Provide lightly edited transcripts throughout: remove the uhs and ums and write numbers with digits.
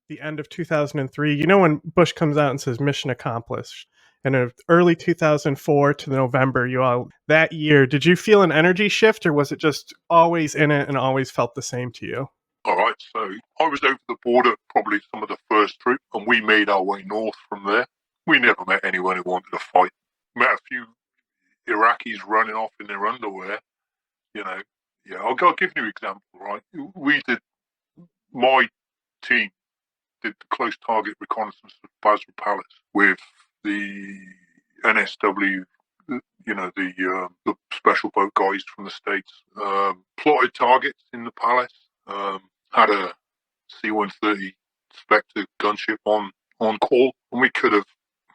the end of 2003. You know when Bush comes out and says mission accomplished? And in early 2004 to November, that year, did you feel an energy shift, or was it just always in it and always felt the same to you? All right, so I was over the border, probably some of the first troop, and we made our way north from there. We never met anyone who wanted to fight. Met a few Iraqis running off in their underwear. I'll give you an example, right? My team did the close target reconnaissance of Basra Palace with the NSW, the special boat guys from the States. Plotted targets in the palace. Had a C-130 Spectre gunship on call, and we could have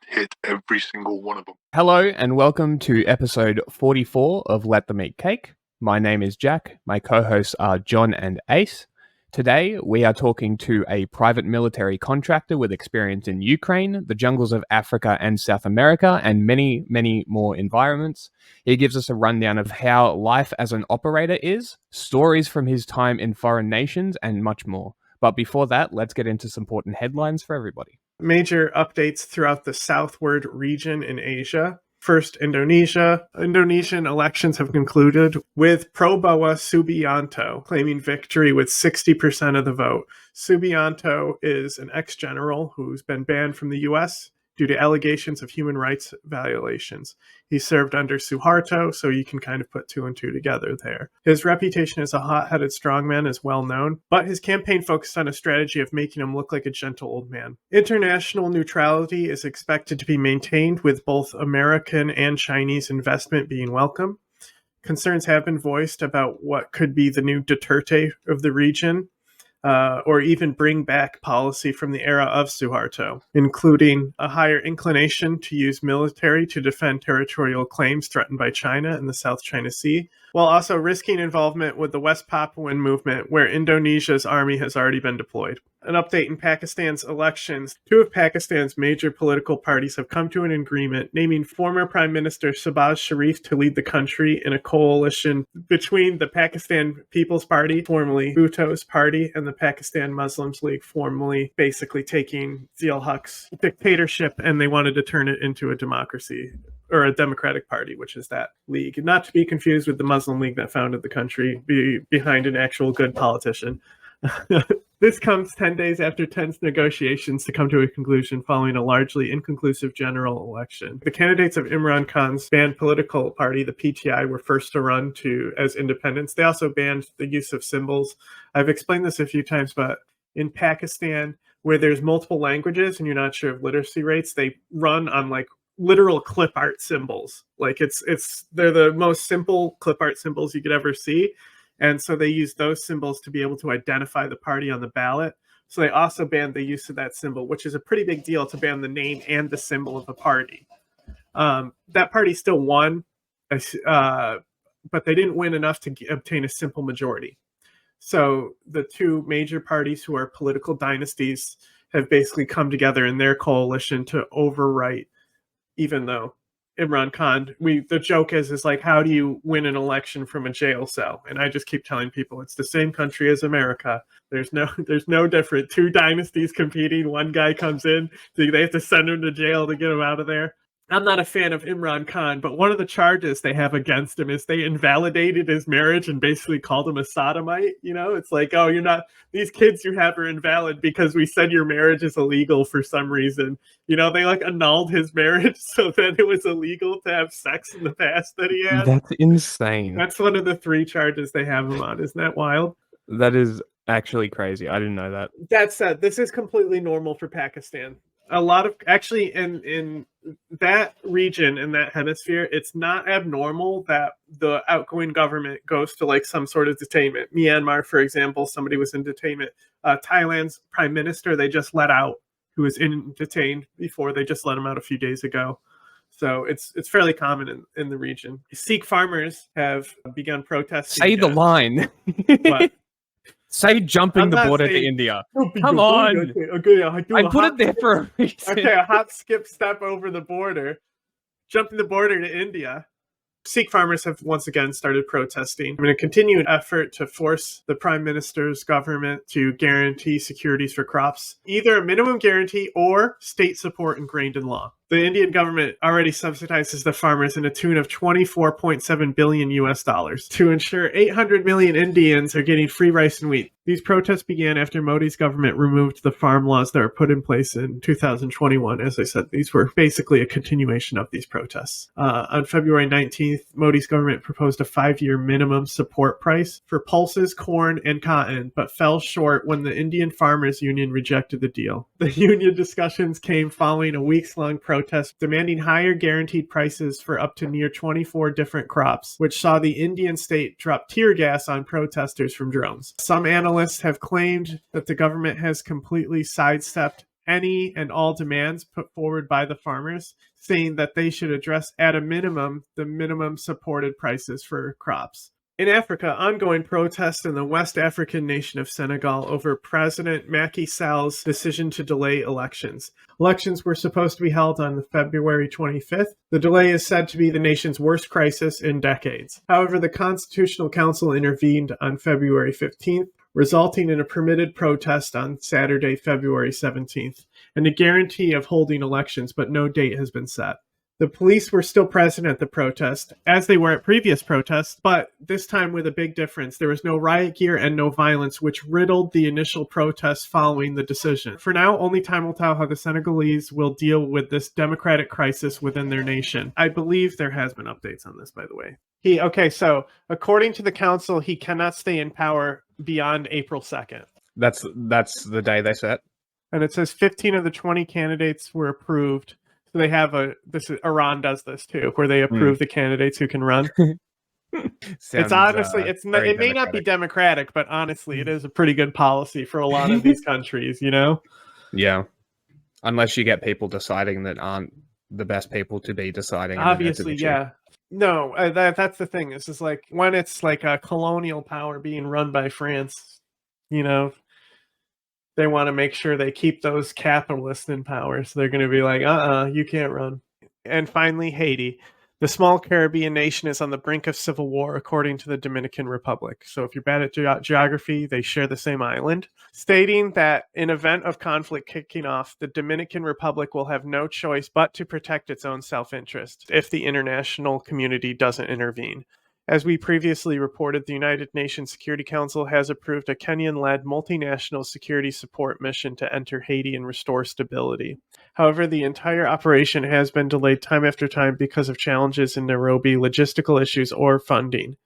hit every single one of them. Hello, and welcome to episode 44 of Let Them Eat Cake. My name is Jack. My co-hosts are John and Ace. Today, we are talking to a private military contractor with experience in Ukraine, the jungles of Africa and South America, and many, many more environments. He gives us a rundown of how life as an operator is, stories from his time in foreign nations, and much more. But before that, let's get into some important headlines for everybody. Major updates throughout the southward region in Asia. First, Indonesia. Indonesian elections have concluded with Prabowo Subianto claiming victory with 60% of the vote. Subianto is an ex-general who's been banned from the U.S. due to allegations of human rights violations. He served under Suharto, so you can kind of put two and two together there. His reputation as a hot-headed strongman is well known, but his campaign focused on a strategy of making him look like a gentle old man. International neutrality is expected to be maintained, with both American and Chinese investment being welcome. Concerns have been voiced about what could be the new Duterte of the region, or even bring back policy from the era of Suharto, including a higher inclination to use military to defend territorial claims threatened by China in the South China Sea, while also risking involvement with the West Papuan movement, where Indonesia's army has already been deployed. An update in Pakistan's elections. Two of Pakistan's major political parties have come to an agreement naming former Prime Minister Shehbaz Sharif to lead the country in a coalition between the Pakistan People's Party, formerly Bhutto's party, and the Pakistan Muslims League, formerly basically taking Zia-ul-Haq's dictatorship, and they wanted to turn it into a democracy, or a democratic party, which is that league. Not to be confused with the Muslim League that founded the country behind an actual good politician. This comes 10 days after tense negotiations to come to a conclusion following a largely inconclusive general election. The candidates of Imran Khan's banned political party, the PTI, were first to run as independents. They also banned the use of symbols. I've explained this a few times, but in Pakistan, where there's multiple languages and you're not sure of literacy rates, they run on like literal clip art symbols. Like they're the most simple clip art symbols you could ever see. And so they use those symbols to be able to identify the party on the ballot. So they also banned the use of that symbol, which is a pretty big deal to ban the name and the symbol of the party. That party still won, but they didn't win enough to obtain a simple majority. So the two major parties who are political dynasties have basically come together in their coalition to overwrite, even though Imran Khan, the joke is like, how do you win an election from a jail cell? And I just keep telling people it's the same country as America. There's no different. Two dynasties competing. One guy comes in, so they have to send him to jail to get him out of there. I'm not a fan of Imran Khan, but one of the charges they have against him is they invalidated his marriage and basically called him a sodomite. You know, it's like, oh, these kids you have are invalid because we said your marriage is illegal for some reason. You know, they like annulled his marriage so that it was illegal to have sex in the past that he had. That's insane. That's one of the three charges they have him on. Isn't that wild? That is actually crazy. I didn't know that. That said, this is completely normal for Pakistan. A lot of, actually, in that region, in that hemisphere, it's not abnormal that the outgoing government goes to like some sort of detainment. Myanmar, for example, somebody was in detainment. Thailand's prime minister, they just let out, who was detained before. They just let him out a few days ago. So it's fairly common in the region. Sikh farmers have begun protesting. Say the line. What? Say jumping the border to India. Come on. Okay, I put it there for a reason. Okay, a hop, skip, step over the border. Jumping the border to India. Sikh farmers have once again started protesting in a continued effort to force the Prime Minister's government to guarantee securities for crops, either a minimum guarantee or state support ingrained in law. The Indian government already subsidizes the farmers in a tune of $24.7 billion to ensure 800 million Indians are getting free rice and wheat. These protests began after Modi's government removed the farm laws that were put in place in 2021. As I said, these were basically a continuation of these protests. On February 19th, Modi's government proposed a 5-year minimum support price for pulses, corn, and cotton, but fell short when the Indian Farmers Union rejected the deal. The union discussions came following a weeks-long protest demanding higher guaranteed prices for up to near 24 different crops, which saw the Indian state drop tear gas on protesters from drones. Some analysts have claimed that the government has completely sidestepped any and all demands put forward by the farmers, saying that they should address at a minimum the minimum supported prices for crops. In Africa, ongoing protests in the West African nation of Senegal over President Macky Sall's decision to delay elections. Elections were supposed to be held on February 25th. The delay is said to be the nation's worst crisis in decades. However, the Constitutional Council intervened on February 15th, resulting in a permitted protest on Saturday, February 17th, and a guarantee of holding elections, but no date has been set. The police were still present at the protest, as they were at previous protests, but this time with a big difference. There was no riot gear and no violence, which riddled the initial protests following the decision. For now, only time will tell how the Senegalese will deal with this democratic crisis within their nation. I believe there has been updates on this, by the way. So according to the council, he cannot stay in power beyond April 2nd. That's the day they set. And it says 15 of the 20 candidates were approved. So they have Iran does this too, where they approve the candidates who can run. It's honestly, it may not be democratic, but honestly, it is a pretty good policy for a lot of these countries, you know? Yeah. Unless you get people deciding that aren't the best people to be deciding. Obviously, yeah. No, that's the thing. This is like when it's like a colonial power being run by France, you know, they want to make sure they keep those capitalists in power. So they're going to be like, you can't run. And finally, Haiti. The small Caribbean nation is on the brink of civil war, according to the Dominican Republic. So if you're bad at geography, they share the same island. Stating that in event of conflict kicking off, the Dominican Republic will have no choice but to protect its own self-interest if the international community doesn't intervene. As we previously reported, the United Nations Security Council has approved a Kenyan-led multinational security support mission to enter Haiti and restore stability. However, the entire operation has been delayed time after time because of challenges in Nairobi, logistical issues, or funding.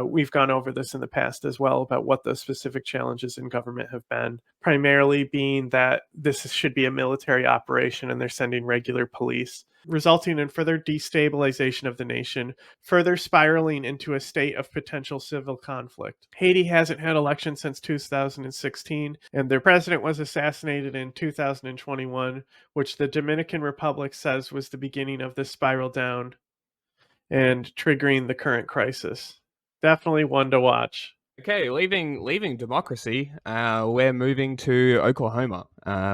We've gone over this in the past as well about what the specific challenges in government have been, primarily being that this should be a military operation and they're sending regular police, resulting in further destabilization of the nation, further spiraling into a state of potential civil conflict. Haiti hasn't had elections since 2016, and their president was assassinated in 2021, which the Dominican Republic says was the beginning of this spiral down and triggering the current crisis. Definitely one to watch. Okay, leaving democracy, we're moving to Oklahoma.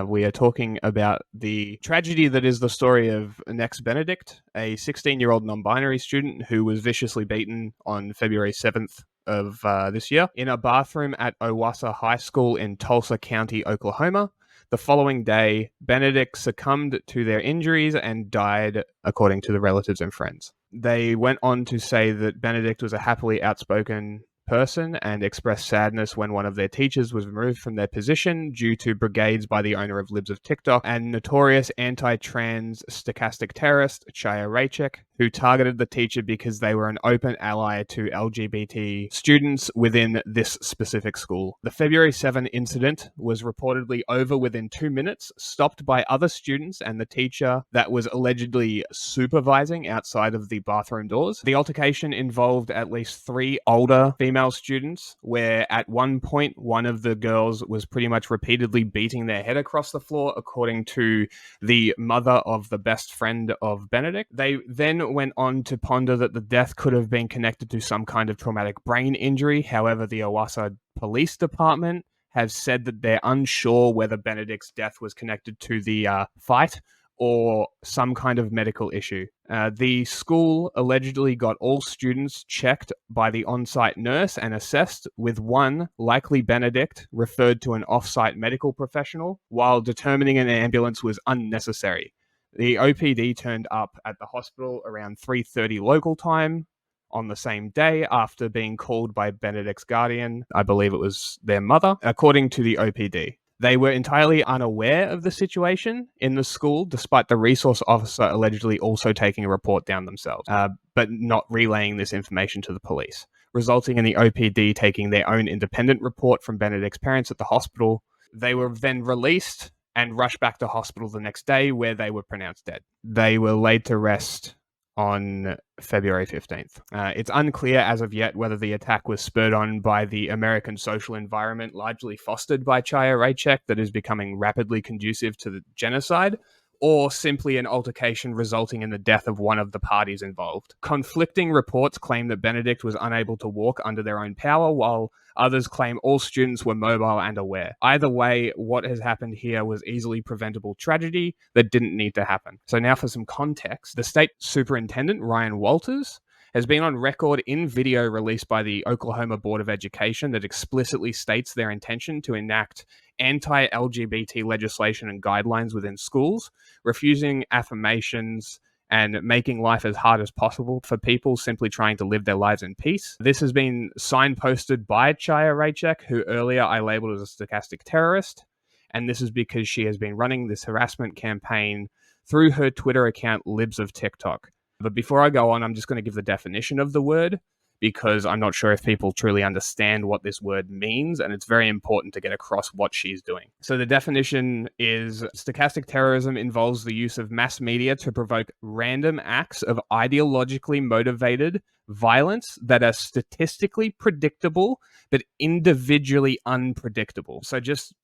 We are talking about the tragedy that is the story of Benedict, a 16-year-old non-binary student who was viciously beaten on February 7th of this year in a bathroom at Owassa High School in Tulsa County, Oklahoma. The following day, Benedict succumbed to their injuries and died, according to the relatives and friends. They went on to say that Benedict was a happily outspoken person and expressed sadness when one of their teachers was removed from their position due to brigades by the owner of Libs of TikTok and notorious anti-trans stochastic terrorist Chaya Raychik, who targeted the teacher because they were an open ally to LGBT students within this specific school. The February 7 incident was reportedly over within 2 minutes, stopped by other students and the teacher that was allegedly supervising outside of the bathroom doors. The altercation involved at least 3 older female students, where at one point one of the girls was pretty much repeatedly beating their head across the floor, according to the mother of the best friend of Benedict. They then went on to ponder that the death could have been connected to some kind of traumatic brain injury. However, the Owassa Police Department have said that they're unsure whether Benedict's death was connected to the fight or some kind of medical issue. The school allegedly got all students checked by the on-site nurse and assessed, with one, likely Benedict, referred to an off-site medical professional, while determining an ambulance was unnecessary. The OPD turned up at the hospital around 3:30 local time on the same day after being called by Benedict's guardian. I believe it was their mother, according to the OPD. They were entirely unaware of the situation in the school, despite the resource officer allegedly also taking a report down themselves, but not relaying this information to the police, resulting in the OPD taking their own independent report from Benedict's parents at the hospital. They were then released and rushed back to hospital the next day, where they were pronounced dead. They were laid to rest on February 15th. It's unclear as of yet whether the attack was spurred on by the American social environment largely fostered by Chaya Raychek that is becoming rapidly conducive to the genocide, or simply an altercation resulting in the death of one of the parties involved. Conflicting reports claim that Benedict was unable to walk under their own power, while others claim all students were mobile and aware. Either way, what has happened here was easily preventable tragedy that didn't need to happen. So now for some context, the state superintendent, Ryan Walters, has been on record in video released by the Oklahoma Board of Education that explicitly states their intention to enact anti-LGBT legislation and guidelines within schools, refusing affirmations and making life as hard as possible for people simply trying to live their lives in peace. This has been signposted by Chaya Raychek, who earlier I labeled as a stochastic terrorist, and this is because she has been running this harassment campaign through her Twitter account, Libs of TikTok. But before I go on, I'm just going to give the definition of the word, because I'm not sure if people truly understand what this word means, and it's very important to get across what she's doing. So the definition is stochastic terrorism involves the use of mass media to provoke random acts of ideologically motivated violence that are statistically predictable but individually unpredictable. So just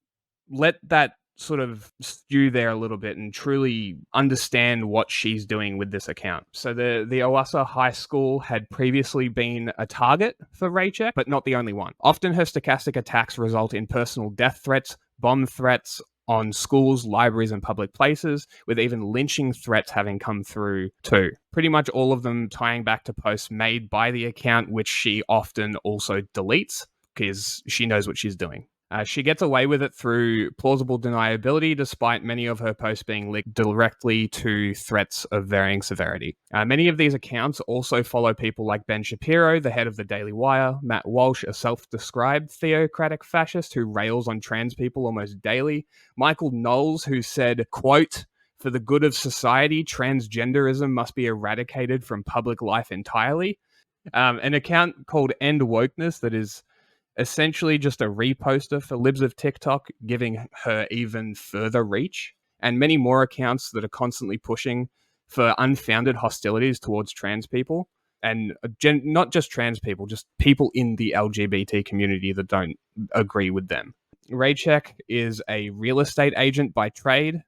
let that sort of stew there a little bit and truly understand what she's doing with this account. So the Owasso High School had previously been a target for Raychek, but not the only one. Often her stochastic attacks result in personal death threats, bomb threats on schools, libraries, and public places, with even lynching threats having come through too. Pretty much all of them tying back to posts made by the account, which she often also deletes because she knows what she's doing. She gets away with it through plausible deniability, despite many of her posts being linked directly to threats of varying severity. Many of these accounts also follow people like Ben Shapiro, the head of the Daily Wire, Matt Walsh, a self-described theocratic fascist who rails on trans people almost daily, Michael Knowles, who said, quote, "For the good of society, transgenderism must be eradicated from public life entirely." An account called End Wokeness that is essentially just a reposter for Libs of TikTok, giving her even further reach, and many more accounts that are constantly pushing for unfounded hostilities towards trans people, and not just trans people, just people in the LGBT community that don't agree with them. Raychek is a real estate agent by trade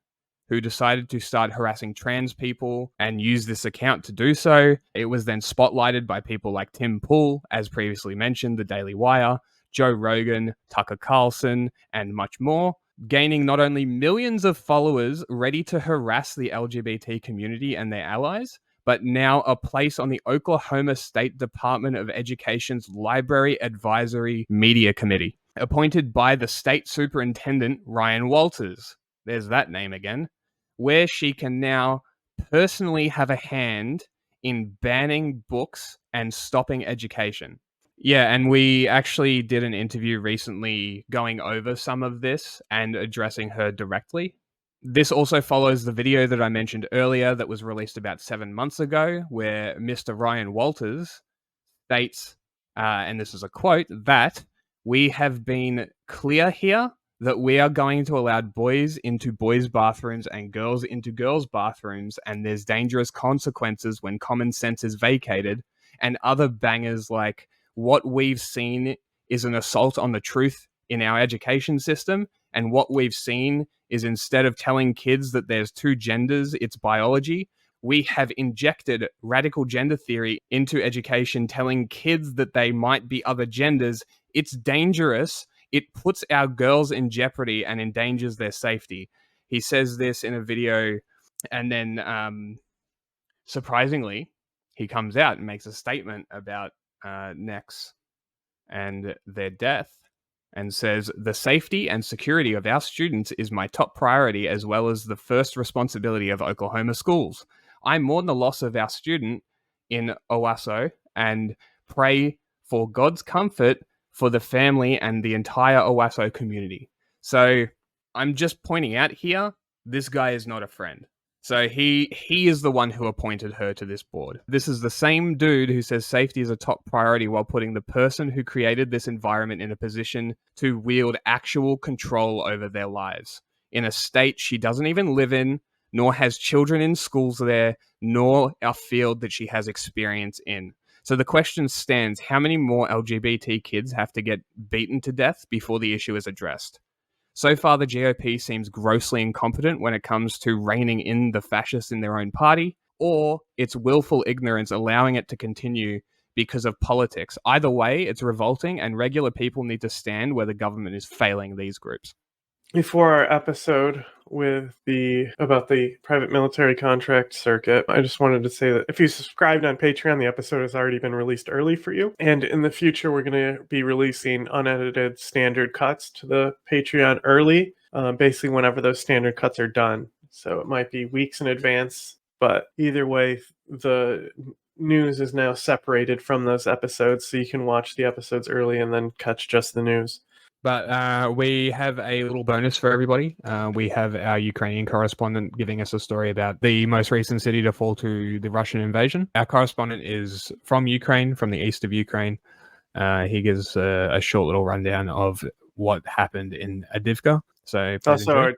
who decided to start harassing trans people and use this account to do so. It was then spotlighted by people like Tim Pool, as previously mentioned, the Daily Wire, Joe Rogan, Tucker Carlson, and much more, gaining not only millions of followers ready to harass the LGBT community and their allies, but now a place on the Oklahoma State Department of Education's Library Advisory Media Committee, appointed by the state superintendent, Ryan Walters. There's that name again, where she can now personally have a hand in banning books and stopping education. Yeah, and we actually did an interview recently going over some of this and addressing her directly. This also follows the video that I mentioned earlier that was released about 7 months ago, where Mr. Ryan Walters states, and this is a quote, that "we have been clear here that we are going to allow boys into boys' bathrooms and girls into girls' bathrooms, and there's dangerous consequences when common sense is vacated," and other bangers like, "What we've seen is an assault on the truth in our education system, and what we've seen is instead of telling kids that there's two genders, it's biology, we have injected radical gender theory into education, telling kids that they might be other genders. It's dangerous. It puts our girls in jeopardy and endangers their safety." He says this in a video And then, surprisingly, he comes out and makes a statement about NEX and their death and says, "The safety and security of our students is my top priority, as well as the first responsibility of Oklahoma schools. I mourn the loss of our student in Owasso and pray for God's comfort for the family and the entire Owasso community." So I'm just pointing out here, this guy is not a friend. So he is the one who appointed her to this board. This is the same dude who says safety is a top priority while putting the person who created this environment in a position to wield actual control over their lives in a state she doesn't even live in, nor has children in schools there, nor a field that she has experience in. So the question stands, how many more LGBT kids have to get beaten to death before the issue is addressed? So far, the GOP seems grossly incompetent when it comes to reining in the fascists in their own party, or it's willful ignorance allowing it to continue because of politics. Either way, it's revolting, and regular people need to stand where the government is failing these groups. Before our episode about the private military contract circuit, I just wanted to say that if you subscribed on Patreon, the episode has already been released early for you. And in the future, we're going to be releasing unedited standard cuts to the Patreon early, basically whenever those standard cuts are done. So it might be weeks in advance, but either way, the news is now separated from those episodes, so you can watch the episodes early and then catch just the news. But we have a little bonus for everybody. We have our Ukrainian correspondent giving us a story about the most recent city to fall to the Russian invasion. Our correspondent is from Ukraine, from the east of Ukraine. He gives a short little rundown of what happened in Avdiivka. So also,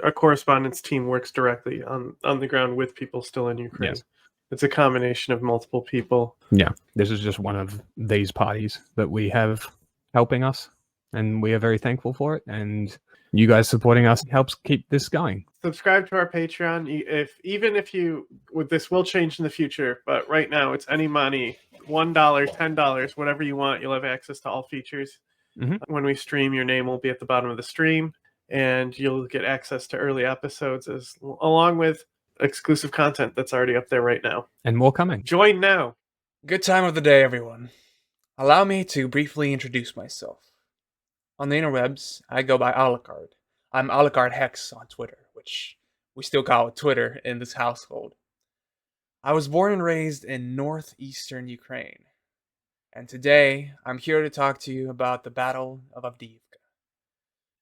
our correspondence team works directly on the ground with people still in Ukraine. Yes. It's a combination of multiple people. Yeah, this is just one of these parties that we have helping us, and we are very thankful for it. And you guys supporting us helps keep this going. Subscribe to our Patreon. This will change in the future, but right now it's any money, $1, $10, whatever you want. You'll have access to all features. Mm-hmm. When we stream, your name will be at the bottom of the stream, and you'll get access to early episodes along with exclusive content that's already up there right now. And more coming. Join now. Good time of the day, everyone. Allow me to briefly introduce myself. On the interwebs, I go by al-qeada. I'm al-qeada Hex on Twitter, which we still call it Twitter in this household. I was born and raised in northeastern Ukraine, and today I'm here to talk to you about the Battle of Avdiivka.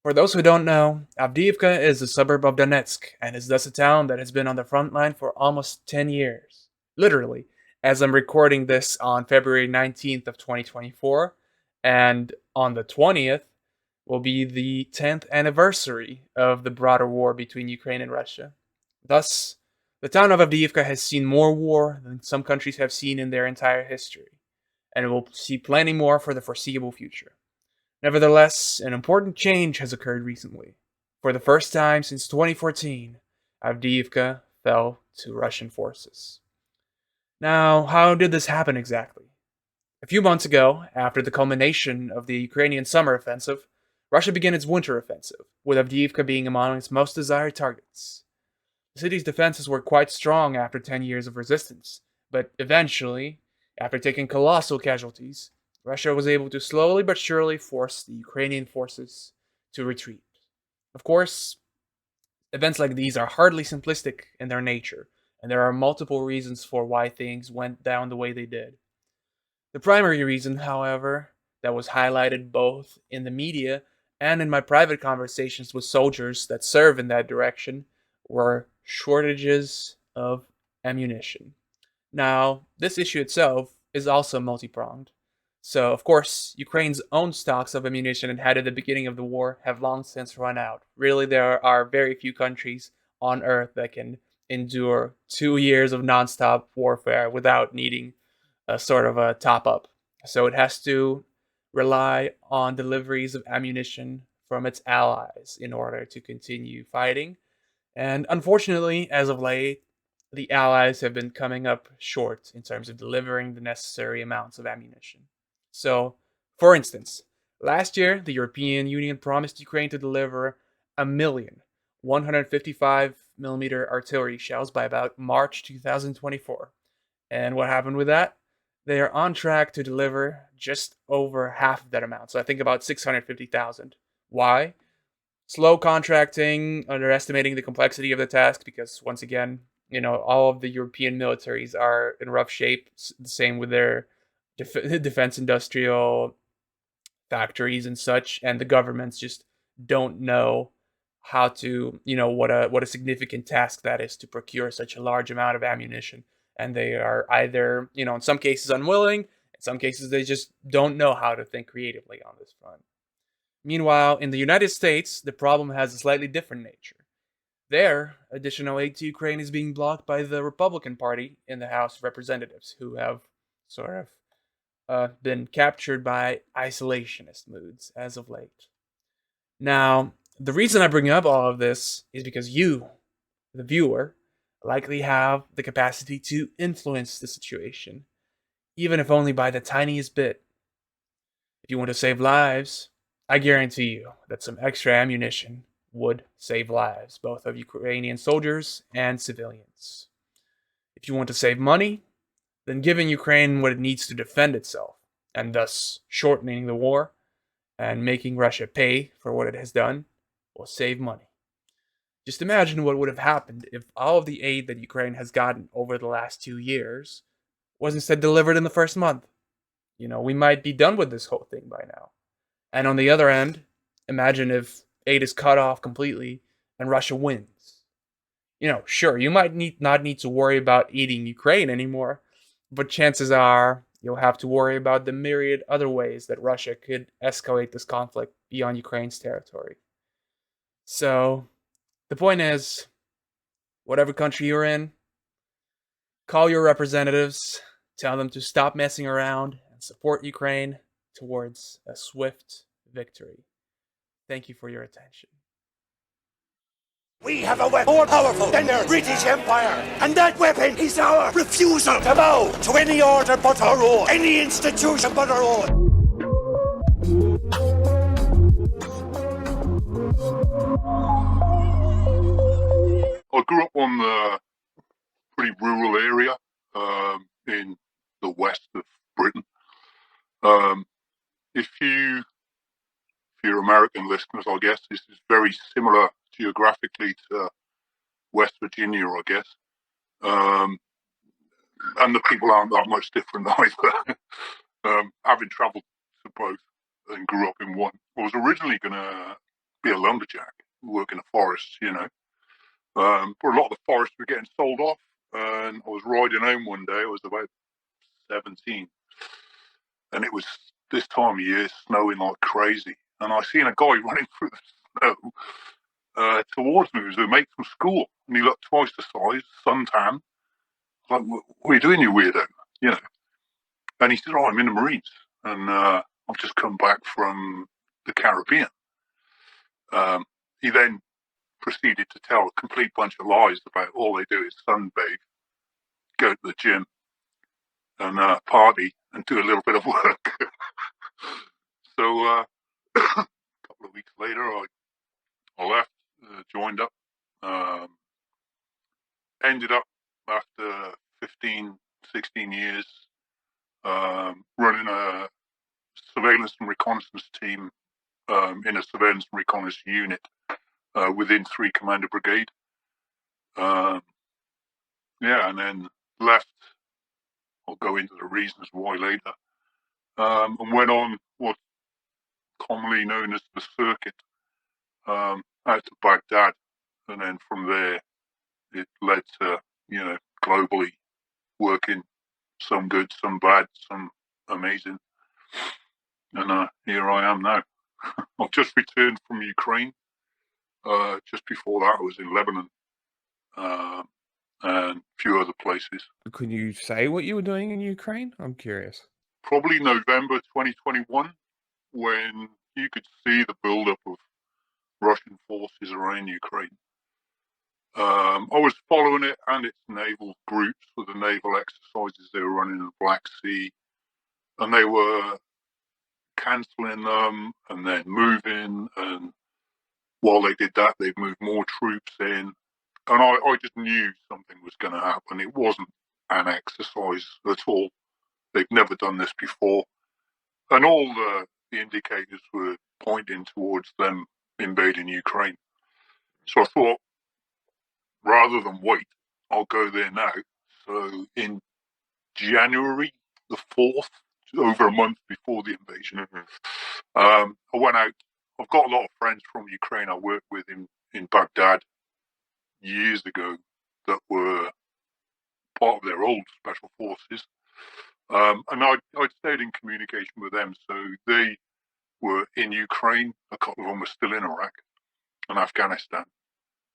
For those who don't know, Avdiivka is a suburb of Donetsk and is thus a town that has been on the front line for almost 10 years. Literally, as I'm recording this on February 19th of 2024, and on the 20th will be the 10th anniversary of the broader war between Ukraine and Russia. Thus, the town of Avdiivka has seen more war than some countries have seen in their entire history, and it will see plenty more for the foreseeable future. Nevertheless, an important change has occurred recently. For the first time since 2014, Avdiivka fell to Russian forces. Now, how did this happen exactly? A few months ago, after the culmination of the Ukrainian summer offensive, Russia began its winter offensive, with Avdiivka being among its most desired targets. The city's defenses were quite strong after 10 years of resistance, but eventually, after taking colossal casualties, Russia was able to slowly but surely force the Ukrainian forces to retreat. Of course, events like these are hardly simplistic in their nature, and there are multiple reasons for why things went down the way they did. The primary reason, however, that was highlighted both in the media and in my private conversations with soldiers that serve in that direction, were shortages of ammunition. Now, this issue itself is also multi-pronged. So, of course, Ukraine's own stocks of ammunition it had at the beginning of the war have long since run out. Really, there are very few countries on Earth that can endure 2 years of nonstop warfare without needing a sort of a top-up. So it has to rely on deliveries of ammunition from its allies in order to continue fighting. And unfortunately, as of late, the allies have been coming up short in terms of delivering the necessary amounts of ammunition. So, for instance, last year, the European Union promised Ukraine to deliver 1,155,000 millimeter artillery shells by about March 2024. And what happened with that? They are on track to deliver just over half of that amount. So I think about 650,000. Why? Slow contracting, underestimating the complexity of the task, because once again, all of the European militaries are in rough shape. The same with their defense industrial factories and such, and the governments just don't know how to, what a significant task that is to procure such a large amount of ammunition. And they are either, in some cases unwilling, in some cases they just don't know how to think creatively on this front. Meanwhile, in the United States, the problem has a slightly different nature. There, additional aid to Ukraine is being blocked by the Republican Party in the House of Representatives, who have sort of been captured by isolationist moods as of late. Now, the reason I bring up all of this is because you, the viewer, likely have the capacity to influence the situation, even if only by the tiniest bit. If you want to save lives, I guarantee you that some extra ammunition would save lives, both of Ukrainian soldiers and civilians. If you want to save money, then giving Ukraine what it needs to defend itself, and thus shortening the war and making Russia pay for what it has done, will save money. Just imagine what would have happened if all of the aid that Ukraine has gotten over the last 2 years was instead delivered in the first month. We might be done with this whole thing by now. And on the other end, imagine if aid is cut off completely and Russia wins. Sure, you might not need to worry about eating Ukraine anymore, but chances are you'll have to worry about the myriad other ways that Russia could escalate this conflict beyond Ukraine's territory. So, the point is, whatever country you're in, call your representatives, tell them to stop messing around, and support Ukraine towards a swift victory. Thank you for your attention. We have a weapon more powerful than the British Empire, and that weapon is our refusal to bow to any order but our own, any institution but our own. I grew up on a pretty rural area in the west of Britain. If you're American listeners, I guess this is very similar geographically to West Virginia, I guess. And the people aren't that much different either. Having travelled to both and grew up in one, I was originally going to be a lumberjack, work in a forest, but a lot of the forests were getting sold off, and I was riding home one day. I was about 17, and it was this time of year, snowing like crazy, and I seen a guy running through the snow towards me. He was a mate from school, and he looked twice the size, suntan. Like, what are you doing, you weirdo? And he said, "Oh, I'm in the Marines, and I've just come back from the Caribbean." He then proceeded to tell a complete bunch of lies about all they do is sunbathe, go to the gym, and party, and do a little bit of work. So a couple of weeks later, I left, joined up, ended up after 15, 16 years running a surveillance and reconnaissance team in a surveillance and reconnaissance unit within 3 Commander Brigade. And then left. I'll go into the reasons why later. And went on what's commonly known as the circuit out to Baghdad. And then from there, it led to, globally working, some good, some bad, some amazing. And here I am now. I've just returned from Ukraine. Just before that, I was in Lebanon and a few other places. Could you say what you were doing in Ukraine? I'm curious. Probably November 2021, when you could see the buildup of Russian forces around Ukraine. I was following it and its naval groups with the naval exercises they were running in the Black Sea, and they were cancelling them and then moving, and while they did that, they'd move more troops in, And I just knew something was going to happen. It wasn't an exercise at all. They've never done this before. And all the indicators were pointing towards them invading Ukraine. So I thought, rather than wait, I'll go there now. So in January the 4th, over a month before the invasion, I went out. I've got a lot of friends from Ukraine I worked with in Baghdad years ago that were part of their old special forces. And I'd stayed in communication with them. So they were in Ukraine. A couple of them were still in Iraq and Afghanistan.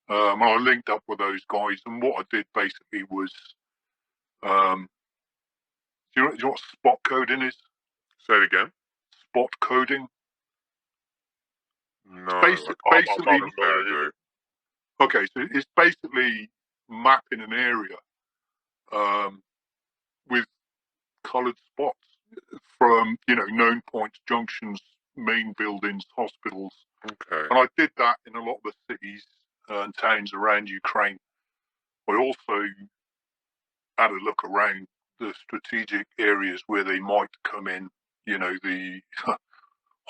And I linked up with those guys. And what I did basically was, do you know what spot coding is? Say it again. Spot coding. No, Basically, okay, so it's basically mapping an area with coloured spots from, known points, junctions, main buildings, hospitals. Okay. And I did that in a lot of the cities and towns around Ukraine. I also had a look around the strategic areas where they might come in, the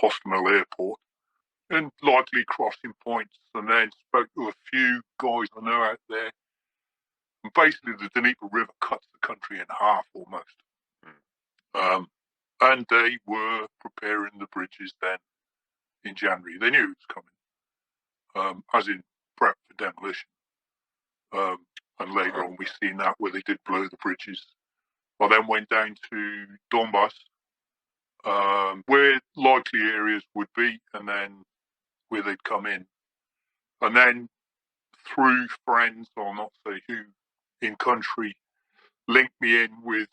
Hostomel airport, and likely crossing points, and then spoke to a few guys I know out there. And basically, the Dnieper River cuts the country in half almost. And they were preparing the bridges then in January. They knew it was coming, as in prep for demolition. And later on, we've seen that where they did blow the bridges. I then went down to Donbass, where likely areas would be, and then where they'd come in. And then through friends, I'll not say who, in country, linked me in with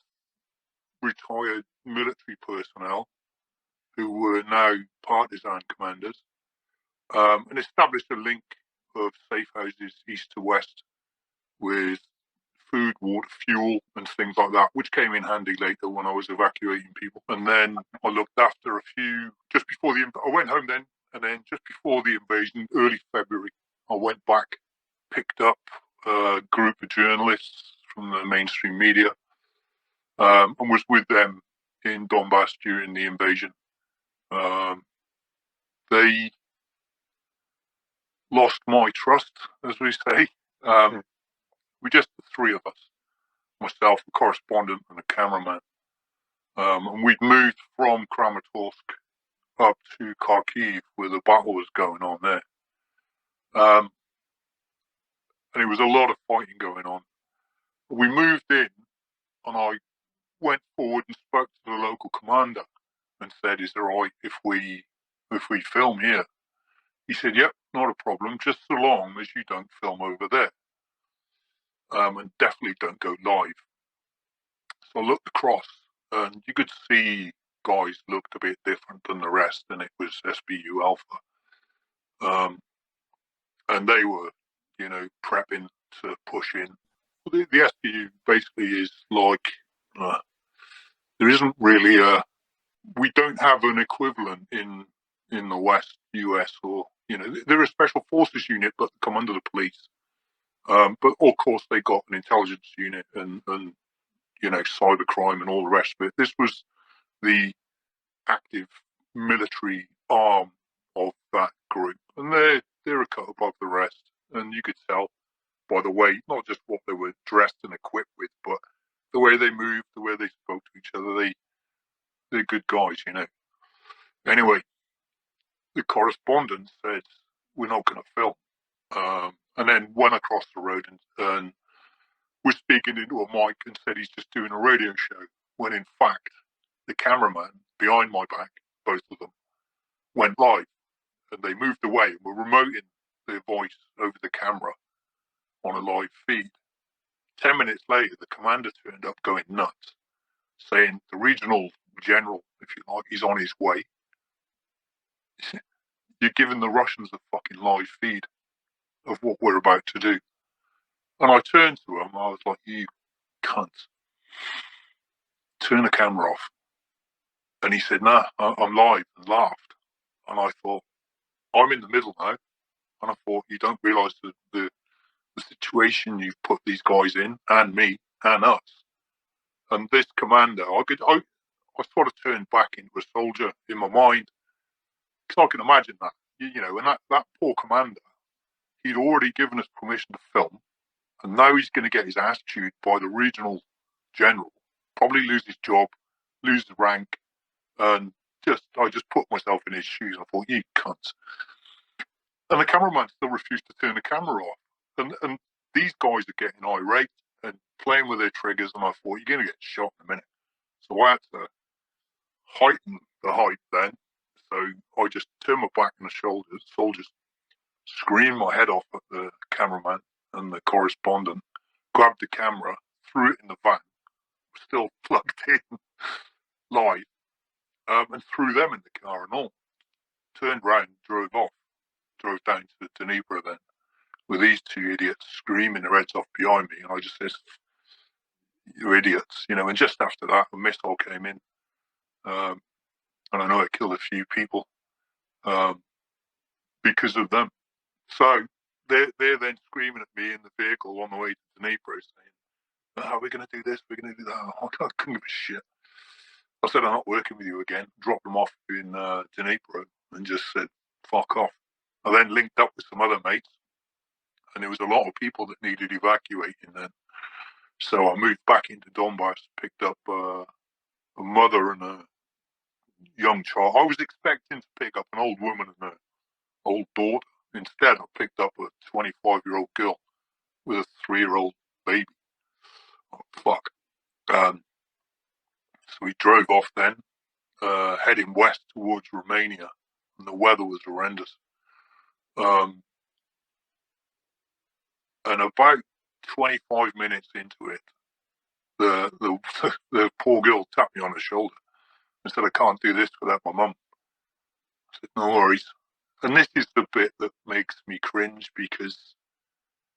retired military personnel who were now partisan commanders, and established a link of safe houses east to west with food, water, fuel, and things like that, which came in handy later when I was evacuating people. And then I looked after a few just before I went home then, and then just before the invasion, early February, I went back, picked up a group of journalists from the mainstream media, and was with them in Donbass during the invasion. They lost my trust, as we say. We just the three of us, myself, a correspondent, and a cameraman. And we'd moved from Kramatorsk up to Kharkiv, where the battle was going on there. And it was a lot of fighting going on. We moved in, and I went forward and spoke to the local commander and said, "Is it all right if we film here?" He said, "Yep, not a problem, just so long as you don't film over there. And definitely don't go live." So I looked across, and you could see guys looked a bit different than the rest, and it was SBU Alpha. And they were, prepping to push in. The SBU basically is like, there isn't really we don't have an equivalent in the West, US, or, they're a special forces unit, but come under the police. But of course they got an intelligence unit and cybercrime and all the rest of it. This was the active military arm of that group, and they're a cut above the rest. And you could tell by the way, not just what they were dressed and equipped with, but the way they moved, the way they spoke to each other. They're good guys, Anyway, the correspondent said, "We're not going to film," and then went across the road and was speaking into a mic and said he's just doing a radio show, when in fact the cameraman behind my back, both of them, went live, and they moved away and were remoting their voice over the camera on a live feed. 10 minutes later, the commander turned up going nuts, saying the regional general, if you like, is on his way. You're giving the Russians a fucking live feed of what we're about to do. And I turned to him, I was like, "You cunt, turn the camera off." And he said, "Nah, I'm live," and laughed. And I thought, I'm in the middle now. And I thought, you don't realise the situation you've put these guys in, and me, and us. And this commander, I sort of turned back into a soldier in my mind, because I can imagine that, and that poor commander, he'd already given us permission to film, and now he's going to get his ass chewed by the regional general, probably lose his job, lose his rank, and I just put myself in his shoes. I thought, you cunts. And the cameraman still refused to turn the camera off. And these guys are getting irate and playing with their triggers, and I thought, you're going to get shot in a minute. So I had to heighten the hype then. So I just turned my back on the soldiers, screamed my head off at the cameraman and the correspondent, grabbed the camera, threw it in the van, still plugged in live, and threw them in the car and all. Turned round, drove down to Dnipro then, with these two idiots screaming their heads off behind me, and I just said, you idiots, and just after that, a missile came in, and I know it killed a few people because of them. So they're then screaming at me in the vehicle on the way to Dnipro, saying, "Oh, we're going to do this, we're going to do that." I couldn't give a shit. I said, "I'm not working with you again." Dropped them off in Dnipro and just said, "Fuck off." I then linked up with some other mates, and there was a lot of people that needed evacuating then. So I moved back into Donbass, picked up a mother and a young child. I was expecting to pick up an old woman and an old daughter. Instead, I picked up a 25-year-old girl with a 3-year-old baby. Oh, fuck. So we drove off then, heading west towards Romania, and the weather was horrendous. And about 25 minutes into it, the poor girl tapped me on the shoulder and said, "I can't do this without my mum." I said, "No worries." And this is the bit that makes me cringe, because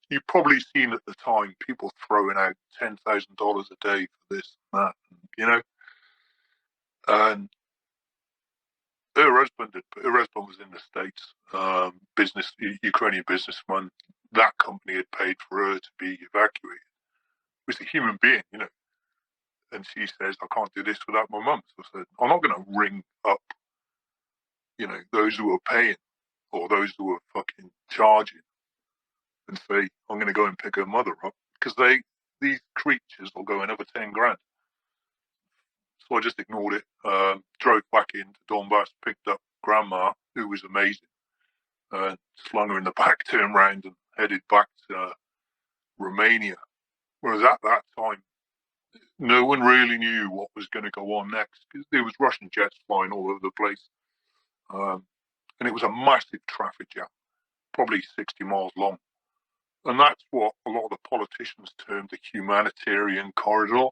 you've probably seen at the time people throwing out $10,000 a day for this and that, And her husband was in the States, Ukrainian businessman. That company had paid for her to be evacuated. It was a human being, And she says, "I can't do this without my mum." So I said, "I'm not going to ring up, those who are paying or those who are fucking charging and say, I'm going to go and pick her mother up, because these creatures will go another 10 grand. So I just ignored it, drove back into Donbass, picked up Grandma, who was amazing, slung her in the back, turned round and headed back to Romania. Whereas at that time, no one really knew what was going to go on next, because there was Russian jets flying all over the place. And it was a massive traffic jam, probably 60 miles long. And that's what a lot of the politicians termed a humanitarian corridor.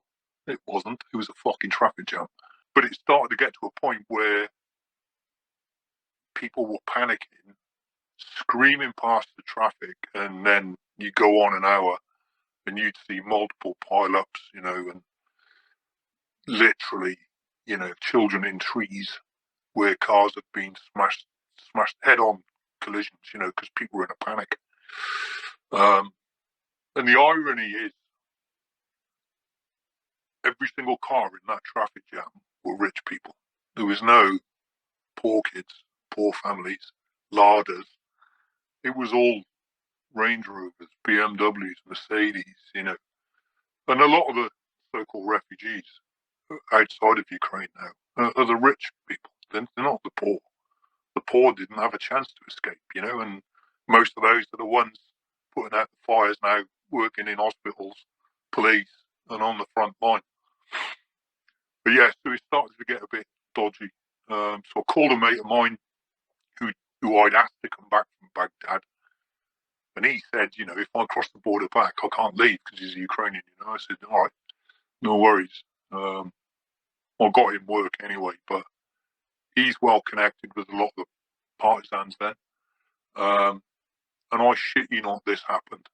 It wasn't. It was a fucking traffic jam. But it started to get to a point where people were panicking, screaming past the traffic, and then you go on an hour and you'd see multiple pile-ups, and literally, children in trees where cars have been smashed head-on collisions, because people were in a panic. And the irony is, every single car in that traffic jam were rich people. There was no poor kids, poor families, larders. It was all Range Rovers, BMWs, Mercedes, And a lot of the so-called refugees outside of Ukraine now are the rich people. They're not the poor. The poor didn't have a chance to escape, and most of those are the ones putting out the fires now, working in hospitals, police, and on the front line. But yeah, so it started to get a bit dodgy. So I called a mate of mine who I'd asked to come back from Baghdad. And he said, if I cross the border back, I can't leave because he's a Ukrainian, I said, all right, no worries. I got him work anyway, but he's well connected with a lot of the partisans then. And I shit you not, this happened.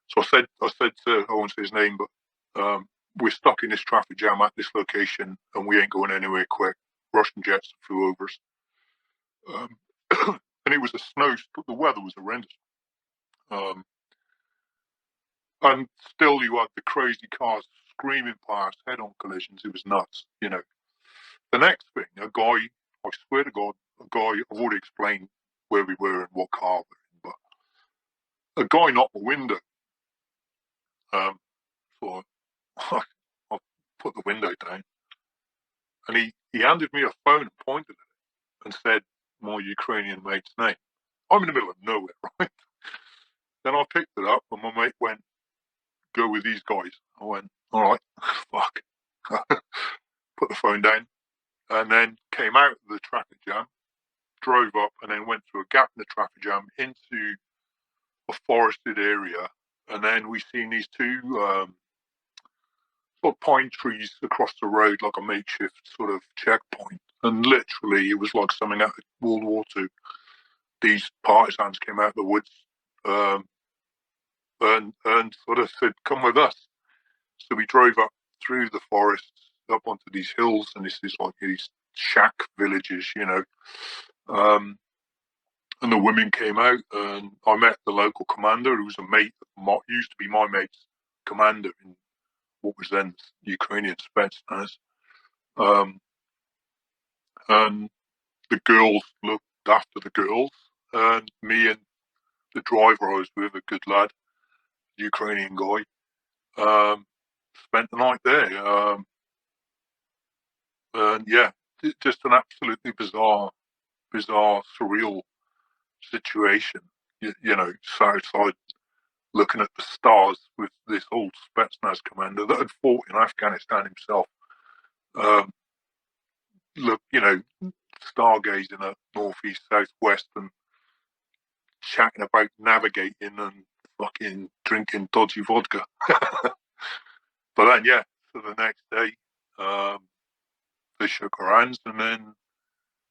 So I said to, I won't say his name, but we're stuck in this traffic jam at this location and we ain't going anywhere quick. Russian jets flew over us. And it was the weather was horrendous. And still you had the crazy cars screaming past, head-on collisions. It was nuts, you know. The next thing, a guy, I swear to God, I've already explained where we were and what car we were in, but a guy knocked the window. So I put the window down, and he handed me a phone and pointed at it and said my Ukrainian mate's name. I'm in the middle of nowhere, right? Then I picked it up, and my mate went, "Go with these guys." I went, "All right, fuck." Put the phone down, and then came out of the traffic jam, drove up, and then went through a gap in the traffic jam into a forested area, and then we seen these two sort of pine trees across the road, like a makeshift sort of checkpoint. And literally, it was like something out of World War II. These partisans came out of the woods and sort of said, "Come with us." So we drove up through the forests, up onto these hills, and this is like these shack villages, you know. And the women came out, and I met the local commander, who was a mate, used to be my mate's commander in what was then Ukrainian Spetsnaz. And the girls looked after the girls, and me and the driver I was with, a good lad, Ukrainian guy, spent the night there. And yeah, just an absolutely bizarre, surreal situation. You know, sat outside looking at the stars with this old Spetsnaz commander that had fought in Afghanistan himself. Look, you know, stargazing at northeast, southwest, and chatting about navigating and fucking drinking dodgy vodka. But then, yeah, so the next day, they shook our hands, and then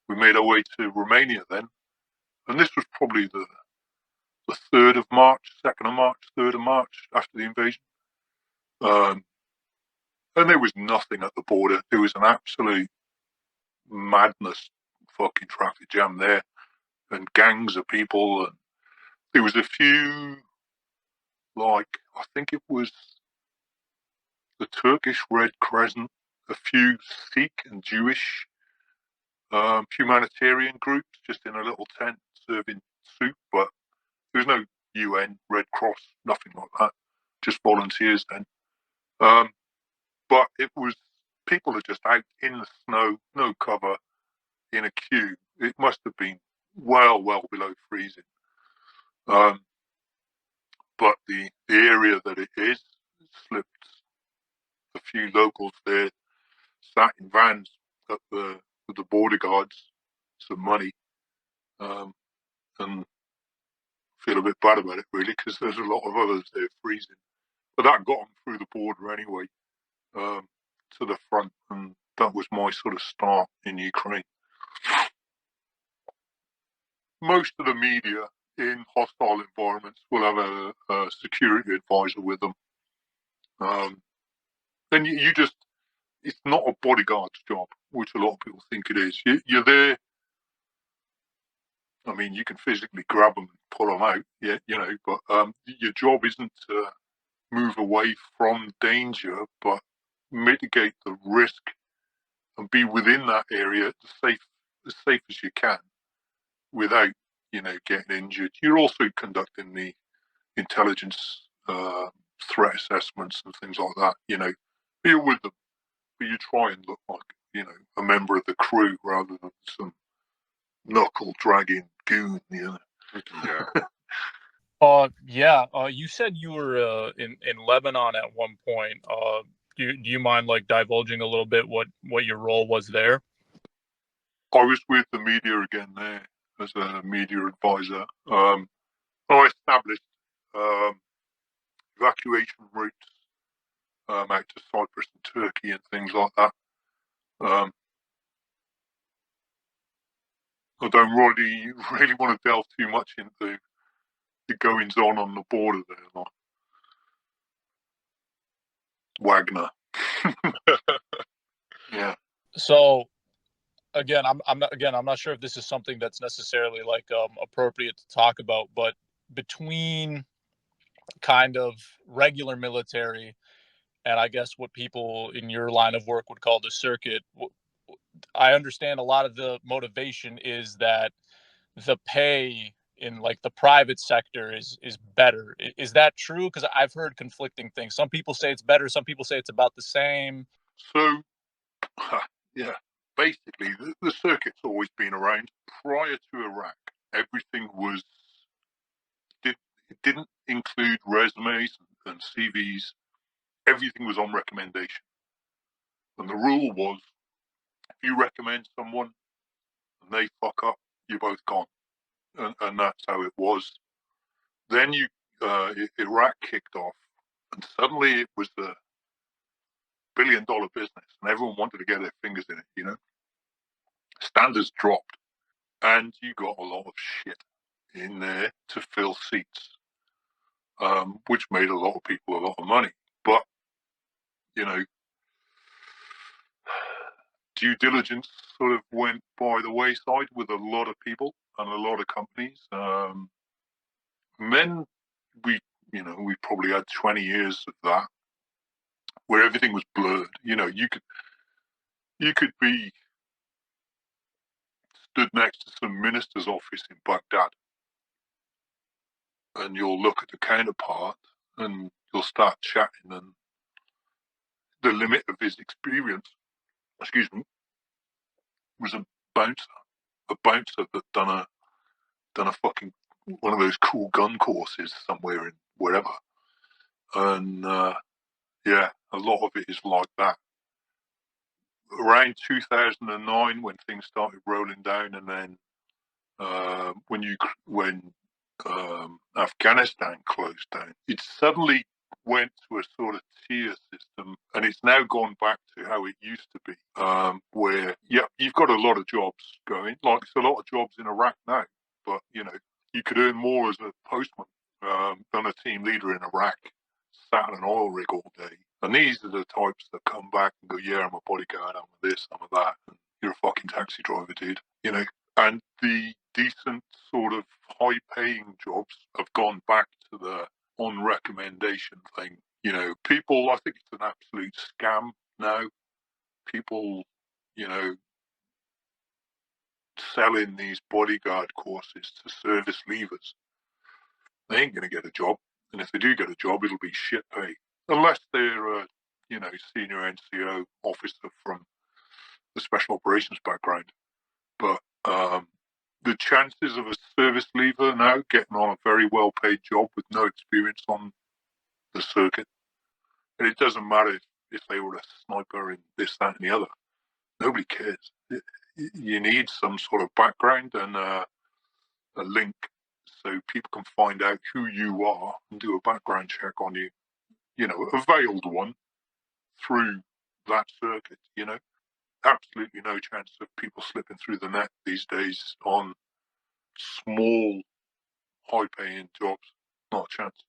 we made our way to Romania then. And this was probably the 3rd of March, 2nd of March, 3rd of March after the invasion. And there was nothing at the border. There was an absolute madness fucking traffic jam there, and gangs of people. And there was a few, like, I think it was the Turkish Red Crescent, a few Sikh and Jewish humanitarian groups just in a little tent serving soup, but there was no UN, Red Cross, nothing like that, just volunteers then. But it was, people are just out in the snow, no cover, in a queue. It must have been well below freezing. But the area that it is, slipped a few locals there, sat in vans with the border guards, some money, and feel a bit bad about it really, because there's a lot of others there freezing. But that got them through the border anyway, to the front, and that was my sort of start in Ukraine. Most of the media in hostile environments will have a security advisor with them. Then you just, it's not a bodyguard's job, which a lot of people think it is. You're there. I mean, you can physically grab them and pull them out, yeah, you know, but your job isn't to move away from danger, but mitigate the risk and be within that area as safe as you can without, you know, getting injured. You're also conducting the intelligence threat assessments and things like that, you know. You're with them, but you try and look like, you know, a member of the crew rather than some knuckle dragging goon, you know. Yeah. You said you were in Lebanon at one point. Do you mind like divulging a little bit what your role was there? I was with the media again there as a media advisor. I established evacuation routes out to Cyprus and Turkey and things like that. I don't really want to delve too much into the goings on the border there, like Wagner. Yeah. So again, I'm not sure if this is something that's necessarily like appropriate to talk about, but between kind of regular military, and I guess what people in your line of work would call the circuit. I understand a lot of the motivation is that the pay in like the private sector is better. Is that true? Because I've heard conflicting things. Some people say it's better. Some people say it's about the same. So, yeah, basically, the circuit's always been around. Prior to Iraq, everything was. It didn't include resumes and CVs. Everything was on recommendation. And the rule was, if you recommend someone and they fuck up, you're both gone. And that's how it was. Then Iraq kicked off, and suddenly it was a billion-dollar business, and everyone wanted to get their fingers in it. Standards dropped, and you got a lot of shit in there to fill seats, which made a lot of people a lot of money. But due diligence sort of went by the wayside with a lot of people and a lot of companies. And then we probably had 20 years of that, where everything was blurred. You could be stood next to some minister's office in Baghdad, and you'll look at the counterpart, and you'll start chatting, and the limit of his experience, was a bouncer that done a fucking one of those cool gun courses somewhere in wherever, and a lot of it is like that. Around 2009, when things started rolling down, and then when Afghanistan closed down, it suddenly went to a sort of tier system, and it's now gone back to how it used to be, where you've got a lot of jobs going. Like, there's a lot of jobs in Iraq now, but you could earn more as a postman than a team leader in Iraq, sat on an oil rig all day. And these are the types that come back and go, yeah, I'm a bodyguard, I'm a this, I'm a that. And you're a fucking taxi driver, dude. And the decent sort of high-paying jobs have gone back to the on recommendation thing. People, I think it's an absolute scam now. People, selling these bodyguard courses to service leavers. They ain't going to get a job. And if they do get a job, it'll be shit pay. Unless they're a, senior NCO officer from the special operations background. But the chances of a service leaver now getting on a very well-paid job with no experience on the circuit, and it doesn't matter if they were a sniper in this, that, and the other. Nobody cares. You need some sort of background and a link so people can find out who you are and do a background check on you. A veiled one through that circuit. Absolutely no chance of people slipping through the net these days on small, high-paying jobs. Not a chance.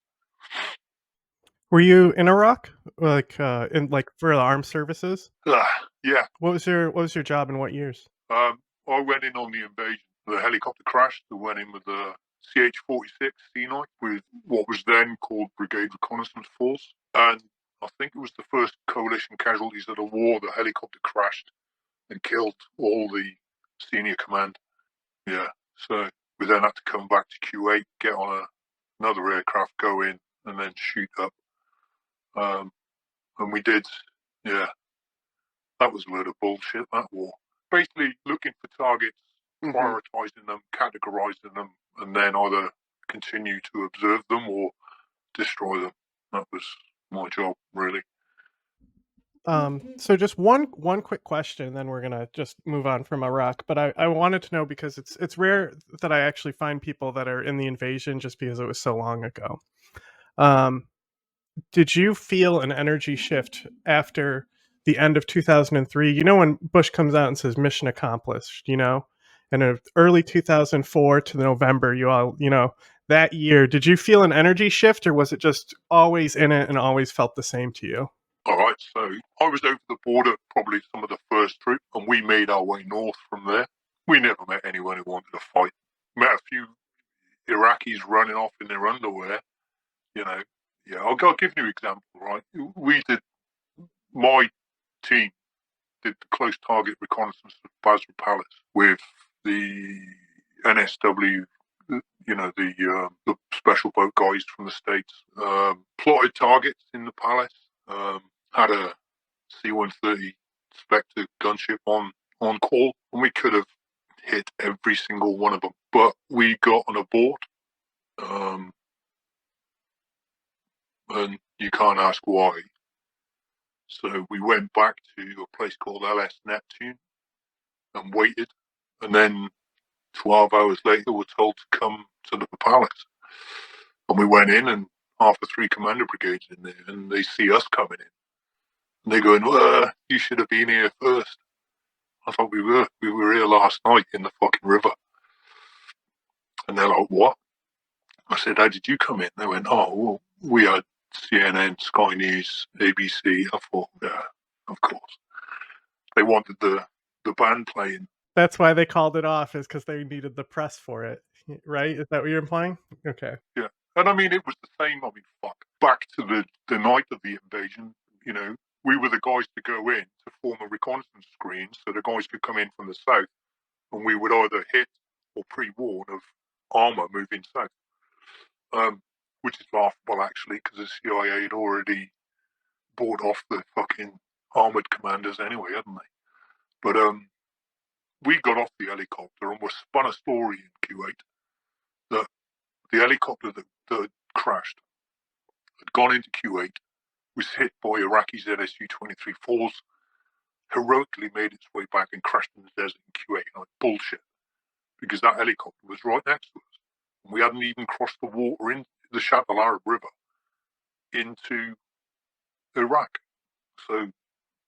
Were you in Iraq, for the armed services? Yeah. What was your job and what years? I went in on the invasion. The helicopter crashed. I went in with the CH-46 C9 with what was then called Brigade Reconnaissance Force, and I think it was the first coalition casualties of the war. The helicopter crashed and killed all the senior command. Yeah, so we then had to come back to Kuwait, get on another aircraft, go in, and then shoot up. And we did. Yeah, that was a load of bullshit, that war. Basically looking for targets, prioritizing them, categorizing them, and then either continue to observe them or destroy them. That was my job, really. So just one quick question, and then we're gonna just move on from Iraq. But I wanted to know, because it's rare that I actually find people that are in the invasion, just because it was so long ago. Did you feel an energy shift after the end of 2003? When Bush comes out and says mission accomplished, and in early 2004 to November, that year, did you feel an energy shift, or was it just always in it and always felt the same to you? All right, so I was over the border, probably some of the first troop, and we made our way north from there. We never met anyone who wanted to fight. Met a few Iraqis running off in their underwear, You know, yeah. I'll give you an example. Right, my team did the close target reconnaissance of Basra Palace with the NSW, the special boat guys from the States. Plotted targets in the palace. Had a C-130 Spectre gunship on call, and we could have hit every single one of them, but we got on a board. And you can't ask why. So we went back to a place called LS Neptune and waited, and then 12 hours later we're told to come to the palace. And we went in, and half the 3 commander brigades in there, and they see us coming in. And they're going, you should have been here first. I thought we were here last night in the fucking river. And they're like, what? I said, how did you come in? They went, oh, well, we had CNN, Sky News, ABC. I thought, yeah, of course. They wanted the band playing. That's why they called it off, is because they needed the press for it, right? Is that what you're implying? Okay. Yeah. And I mean, it was the same. I mean, fuck. Back to the night of the invasion, we were the guys to go in to form a reconnaissance screen so the guys could come in from the south, and we would either hit or pre-warn of armour moving south. Which is laughable, actually, because the CIA had already bought off the fucking armoured commanders anyway, hadn't they? But we got off the helicopter and was spun a story in Kuwait that the helicopter that crashed had gone into Kuwait, was hit by Iraqi ZSU-23-4s, heroically made its way back and crashed in the desert in Kuwait. Like bullshit, because that helicopter was right next to us. And we hadn't even crossed the water in the Shatt al-Arab River into Iraq. So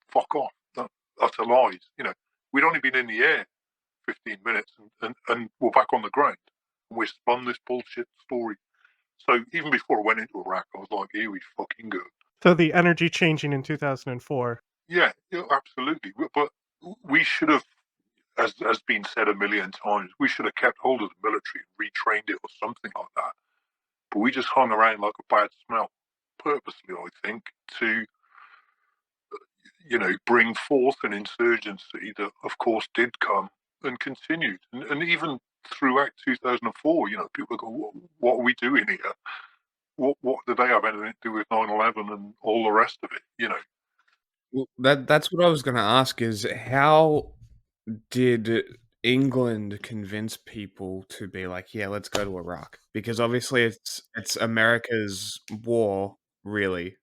fuck off. That's a lies. We'd only been in the air 15 minutes and we're back on the ground. And we spun this bullshit story. So even before I went into Iraq, I was like, here we fucking go. So the energy changing in 2004. Yeah, absolutely. But we should have, as been said a million times, we should have kept hold of the military and retrained it or something like that. But we just hung around like a bad smell, purposely, I think, to bring forth an insurgency that, of course, did come and continued. And even throughout 2004, people go, what are we doing here? What did they have anything to do with 9/11 and all the rest of it, Well, that's what I was going to ask is how did England convince people to be like, yeah, let's go to Iraq? Because obviously it's America's war, really.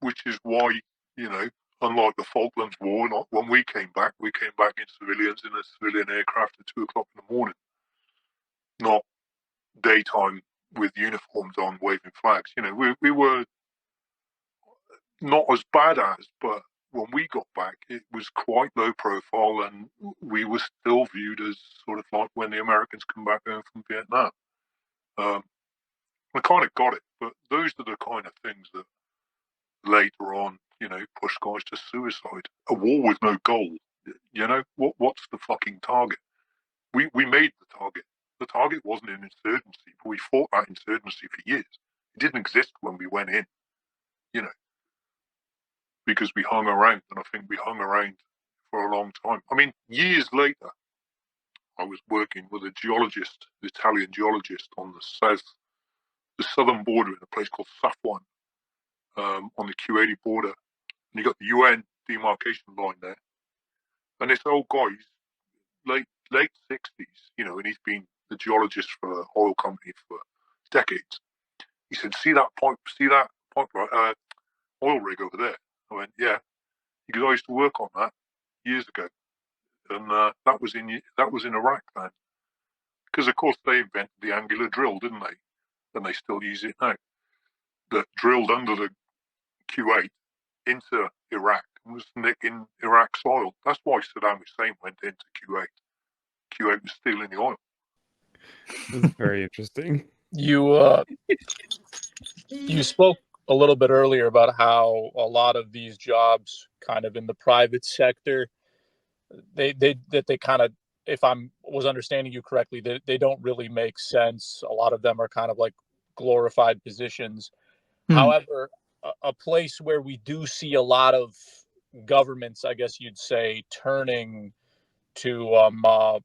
Which is why, unlike the Falklands War, when we came back in civilians in a civilian aircraft at 2 o'clock in the morning, not daytime with uniforms on, waving flags. We were not as bad as, but when we got back, it was quite low profile, and we were still viewed as sort of like when the Americans come back home from Vietnam. I kind of got it, but those are the kind of things that later on, push guys to suicide. A war with no goal. What's the fucking target? We made the target. The target wasn't an insurgency, but we fought that insurgency for years. It didn't exist when we went in, because we hung around, and I think we hung around for a long time. I mean, years later, I was working with a geologist, an Italian geologist, on the southern border in a place called Safwan, on the Kuwaiti border. And you got the UN demarcation line there. And this old guy, he's late 60s, and he's been the geologist for an oil company for decades. He said, see that pipe, oil rig over there? I went, yeah. He goes, I used to work on that years ago. And that was in Iraq then. Because, of course, they invented the angular drill, didn't they? And they still use it now. That drilled under the Kuwait into Iraq and was nicking Iraq soil. That's why Saddam Hussein went into Kuwait. Kuwait was stealing the oil. That's very interesting. You spoke a little bit earlier about how a lot of these jobs kind of in the private sector, they kind of, if I was understanding you correctly, they don't really make sense. A lot of them are kind of like glorified positions. However, a place where we do see a lot of governments, I guess you'd say, turning to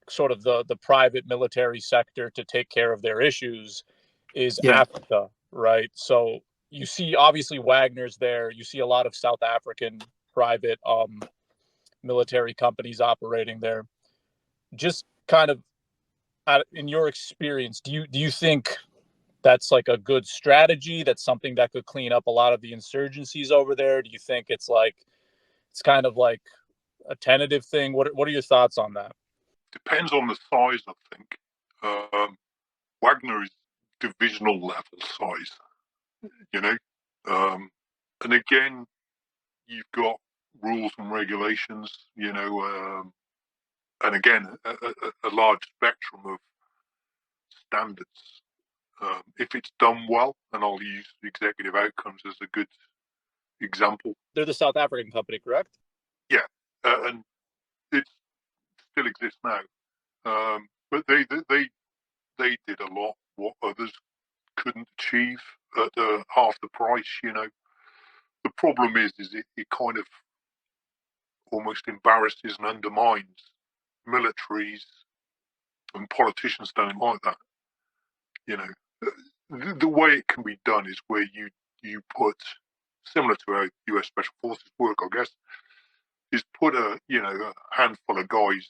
sort of the private military sector to take care of their issues is Africa, right? So you see, obviously, Wagner's there. You see a lot of South African private military companies operating there. Just kind of, in your experience, do you think that's like a good strategy? That's something that could clean up a lot of the insurgencies over there? Do you think it's kind of like a tentative thing? What are your thoughts on that? Depends on the size, I think. Wagner is divisional level size, you know. And again, you've got rules and regulations, you know, and again, a large spectrum of standards. If it's done well, and I'll use executive outcomes as a good example. They're the South African company, correct? Yeah, and it still exists now. But they did a lot what others couldn't achieve at half the price. You know, the problem is it kind of almost embarrasses and undermines militaries, and politicians don't like that. You know, the way it can be done is where you put, similar to how U.S. Special Forces work, I guess, is put a handful of guys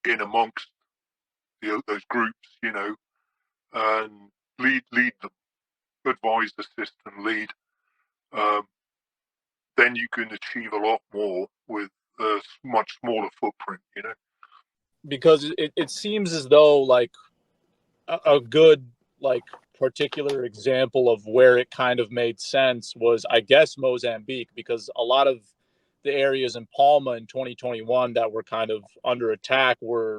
in amongst those groups, you know, and lead them, advise, assist, and lead. Then you can achieve a lot more with a much smaller footprint, you know. Because it seems as though like a good like particular example of where it kind of made sense was, I guess, Mozambique, because a lot of the areas in Palma in 2021 that were kind of under attack were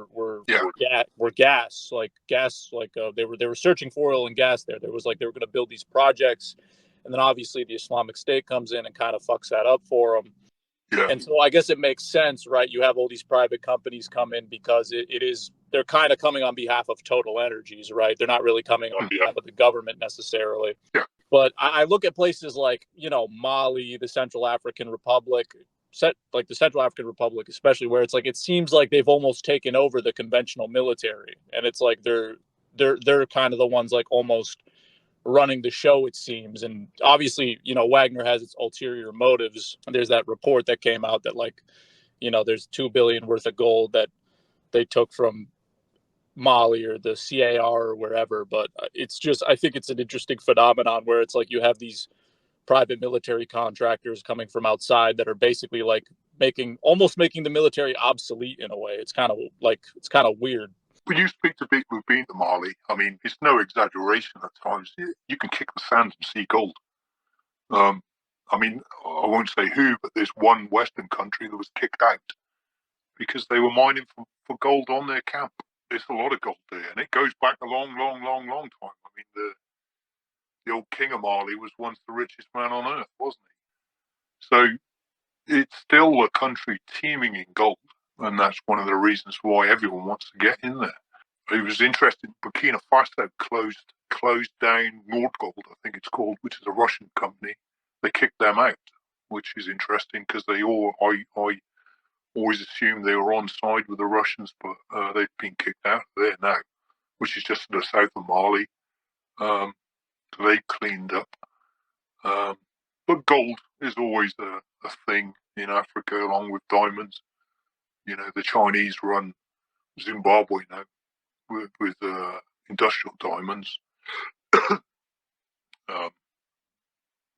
gas, they were searching for oil and gas there. There was like they were going to build these projects, and then obviously the Islamic State comes in and kind of fucks that up for them. Yeah. And so I guess it makes sense, right? You have all these private companies come in because they're kind of coming on behalf of Total Energies, right? They're not really coming on behalf of the government necessarily. Yeah. But I look at places like, you know, Mali, the Central African Republic, especially, where it's like it seems like they've almost taken over the conventional military, and it's like they're kind of the ones like almost running the show, it seems. And obviously, you know, Wagner has its ulterior motives. There's that report that came out that, like, you know, there's $2 billion worth of gold that they took from Mali or the CAR or wherever. But it's just, I think it's an interesting phenomenon where it's like you have these private military contractors coming from outside that are basically like almost making the military obsolete in a way. It's kind of weird. When you speak to people who've been to Mali, I mean, it's no exaggeration at times. You can kick the sand and see gold. I mean, I won't say who, but there's one Western country that was kicked out because they were mining for gold on their camp. There's a lot of gold there, and it goes back a long, long, long, long time. I mean, the old king of Mali was once the richest man on earth, wasn't he? So it's still a country teeming in gold. And that's one of the reasons why everyone wants to get in there. It was interesting. Burkina Faso closed down Nordgold, I think it's called, which is a Russian company. They kicked them out, which is interesting because I always assumed they were on side with the Russians, but they've been kicked out there now, which is just to the south of Mali. So they cleaned up. But gold is always a thing in Africa, along with diamonds. You know, the Chinese run Zimbabwe now with industrial diamonds.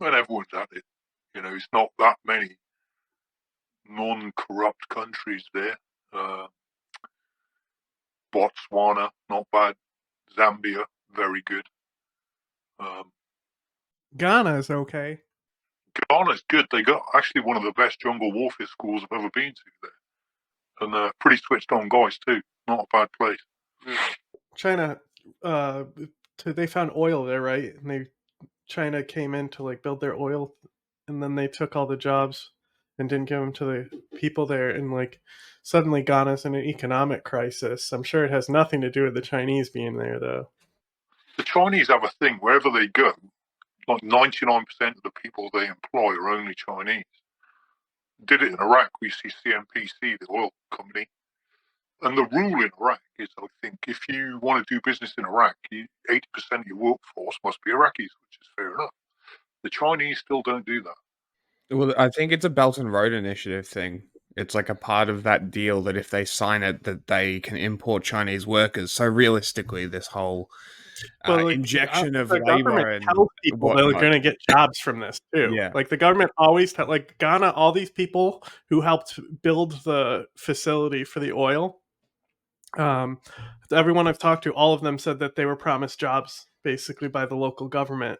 And everyone's at it. You know, it's not that many non-corrupt countries there. Botswana, not bad. Zambia, very good. Ghana is okay. Ghana's good. They got actually one of the best jungle warfare schools I've ever been to there. And pretty switched on guys too. Not a bad place. China, they found oil there, right? And China came in to like build their oil, and then they took all the jobs and didn't give them to the people there. And like suddenly Ghana's in an economic crisis. I'm sure it has nothing to do with the Chinese being there, though. The Chinese have a thing wherever they go, like 99% of the people they employ are only Chinese. Did it in Iraq. We see CNPC, the oil company. And the rule in Iraq is, I think, if you want to do business in Iraq, 80% of your workforce must be Iraqis, which is fair enough. The Chinese still don't do that. Well, I think it's a Belt and Road Initiative thing. It's like a part of that deal that if they sign it, that they can import Chinese workers. So realistically, this whole Well, like, injection of the government labor and tells people they're whatnot. going to get jobs from this too. Yeah. Like the government always like Ghana, all these people who helped build the facility for the oil. Everyone I've talked to, all of them said that they were promised jobs basically by the local government.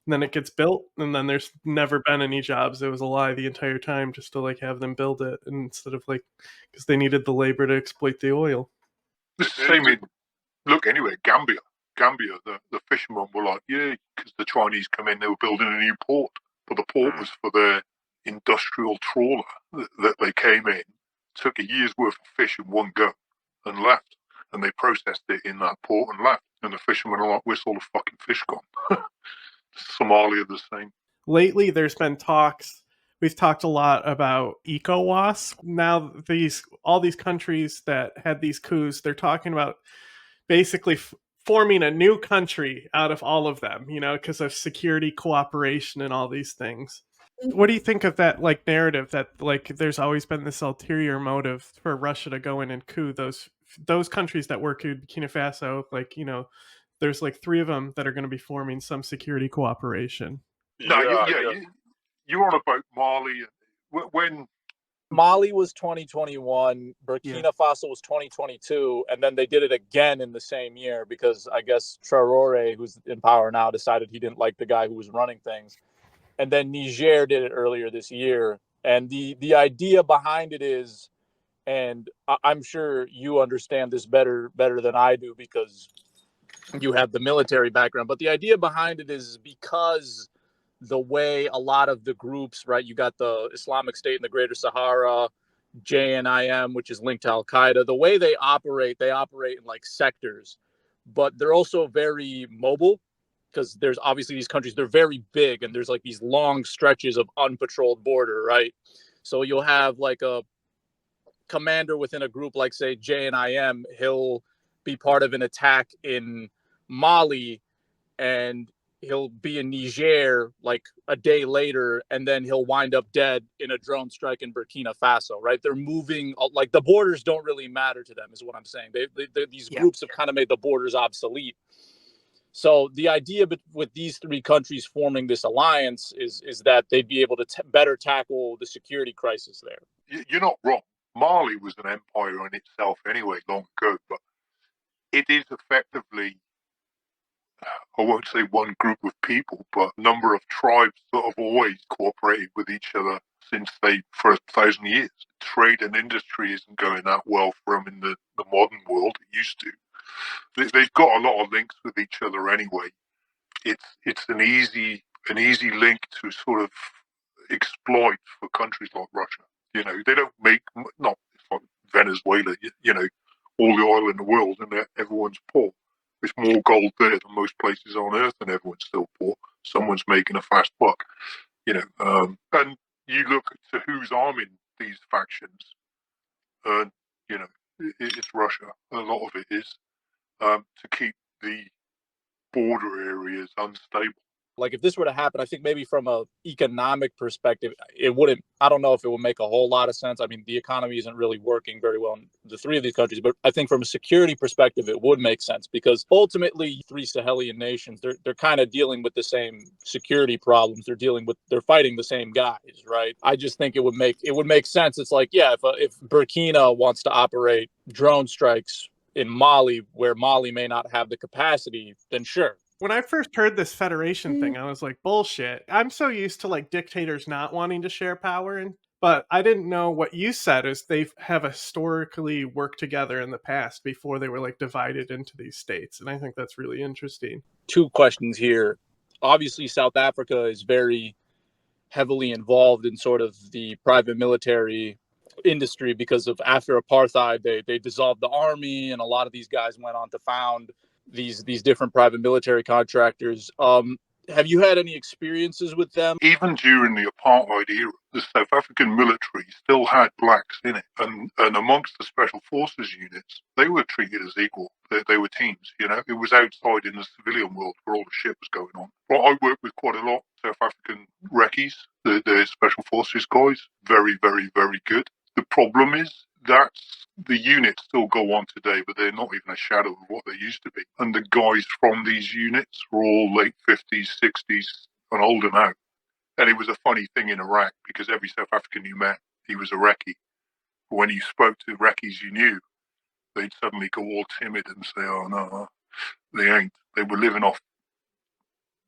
And then it gets built, and then there's never been any jobs. It was a lie the entire time, just to like have them build it, and instead of like, because they needed the labor to exploit the oil. It's the same in, look, anyway, Gambia, the fishermen were like, yeah, because the Chinese come in, they were building a new port, but the port was for their industrial trawler that they came in, took a year's worth of fish in one go, and left, and they processed it in that port and left, and the fishermen are like, where's all the fucking fish gone? Somalia the same. Lately, there's been talks. We've talked a lot about ECOWAS. Now, all these countries that had these coups, they're talking about basically forming a new country out of all of them, because of security cooperation and all these things. What do you think of that, like, narrative that, like, there's always been this ulterior motive for Russia to go in and coup those countries that were couped, Burkina Faso, like, there's like 3 of them that are going to be forming some security cooperation. No, you're on about Mali. When Mali was 2021, Burkina Faso was 2022, and then they did it again in the same year because I guess Traoré, who's in power now, decided he didn't like the guy who was running things. And then Niger did it earlier this year. And the idea behind it is, and I'm sure you understand this better than I do because you have the military background, but the idea behind it is because the way a lot of the groups, right, you got the Islamic State in the Greater Sahara, JNIM, which is linked to al-Qeada, the way they operate in like sectors, but they're also very mobile because there's obviously these countries, they're very big and there's like these long stretches of unpatrolled border, right? So you'll have like a commander within a group like, say, JNIM, he'll be part of an attack in Mali and he'll be in Niger like a day later, and then he'll wind up dead in a drone strike in Burkina Faso, right? They're moving, like the borders don't really matter to them is what I'm saying. These groups have kind of made the borders obsolete. So the idea with these 3 countries forming this alliance is that they'd be able to better tackle the security crisis there. You're not wrong. Mali was an empire in itself anyway, long ago, but it is effectively, I won't say one group of people, but a number of tribes that have always cooperated with each other since for 1,000 years. Trade and industry isn't going that well for them in the modern world. It used to. They've got a lot of links with each other anyway. It's an easy link to sort of exploit for countries like Russia. They don't make, not like Venezuela, all the oil in the world and everyone's poor. There's more gold there than most places on earth and everyone's still poor. Someone's making a fast buck, and you look to who's arming these factions and, it's Russia. A lot of it is to keep the border areas unstable. Like if this were to happen, I think maybe from a economic perspective, it wouldn't, I don't know if it would make a whole lot of sense. I mean, the economy isn't really working very well in the 3 of these countries, but I think from a security perspective, it would make sense because ultimately 3 Sahelian nations, they're kind of dealing with the same security problems. They're fighting the same guys, right? I just think it would make sense. It's like, yeah, if Burkina wants to operate drone strikes in Mali, where Mali may not have the capacity, then sure. When I first heard this federation thing, I was like, bullshit. I'm so used to like dictators not wanting to share power, but I didn't know what you said is they have historically worked together in the past before they were like divided into these states. And I think that's really interesting. 2 questions here. Obviously, South Africa is very heavily involved in sort of the private military industry because of after apartheid, they dissolved the army and a lot of these guys went on to found these different private military contractors. Have you had any experiences with them? Even during the apartheid era, the South African military still had blacks in it, and amongst the special forces units, they were treated as equal. They were teams, you know. It was outside in the civilian world where all the shit was going on. Well, I worked with quite a lot South African recce's, the special forces guys. Very, very, very good. The problem is that the units still go on today, but they're not even a shadow of what they used to be. And the guys from these units were all late 50s, 60s, and older now. And it was a funny thing in Iraq because every South African you met, he was a recce. But when you spoke to recce's you knew, they'd suddenly go all timid and say, oh, no, they ain't. They were living off,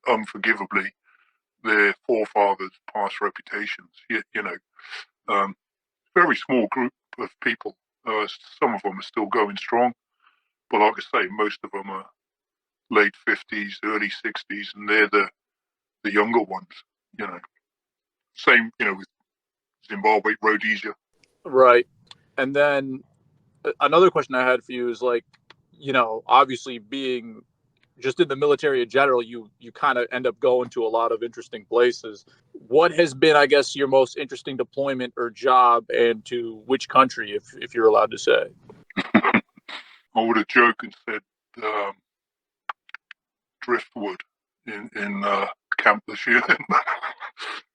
unforgivably, their forefathers' past reputations. You know, very small group of people. Some of them are still going strong. But like I say, most of them are late 50s, early 60s, and they're the younger ones, you know. Same, you know, with Zimbabwe, Rhodesia. Right. And then another question I had for you is, like, you know, obviously being just in the military in general, you kind of end up going to a lot of interesting places. What has been, I guess, your most interesting deployment or job, and to which country, if you're allowed to say? I would have joked and said Driftwood in Camp Lachine.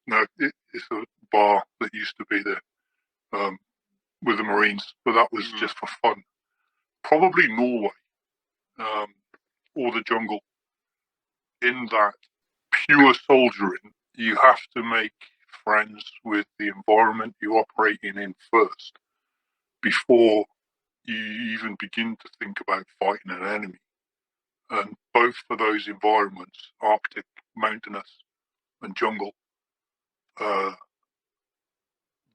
No, it's a bar that used to be there with the Marines, but that was just for fun. Probably Norway or the jungle. In that pure soldiering, you have to make friends with the environment you're operating in first before you even begin to think about fighting an enemy. And both for those environments, Arctic, mountainous, and jungle,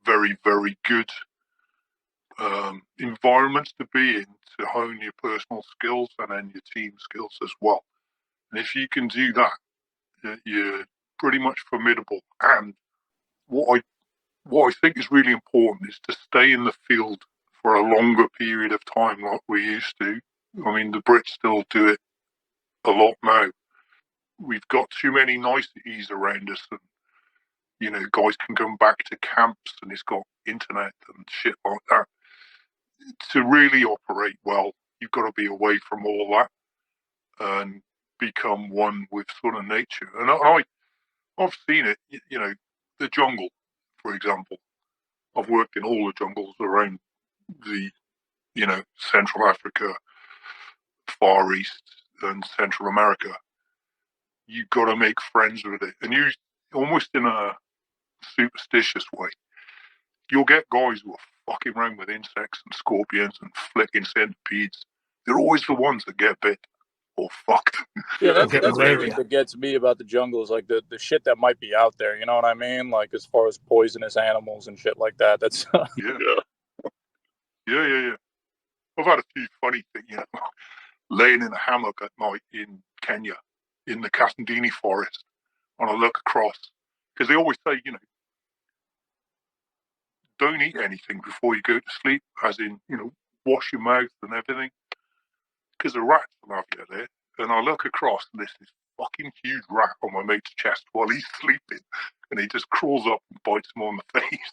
very, very good environments to be in to hone your personal skills and then your team skills as well. And if you can do that, you're pretty much formidable. And what I think is really important is to stay in the field for a longer period of time like we used to. I mean, the Brits still do it a lot now. We've got too many niceties around us, and you know, guys can come back to camps and it's got internet and shit like that. To really operate well, you've got to be away from all that and become one with sort of nature. And I've seen it, you know, the jungle, for example. I've worked in all the jungles around the, you know, Central Africa, Far East, and Central America. You've got to make friends with it. And you, almost in a superstitious way, you'll get guys who are fucking around with insects and scorpions and flicking centipedes. They're always the ones that get bit or fucked. Yeah, that's Get the malaria. thing that gets me about the jungle is, like, the shit that might be out there. You know what I mean? Like, as far as poisonous animals and shit like that. That's Yeah. I've had a few funny things, you know, laying in a hammock at night in Kenya, in the Kasandini forest, and I look across, because they always say, you know, don't eat anything before you go to sleep, as in, you know, wash your mouth and everything, because the rats will have you there. And I look across, and there's this fucking huge rat on my mate's chest while he's sleeping, and he just crawls up and bites him on the face.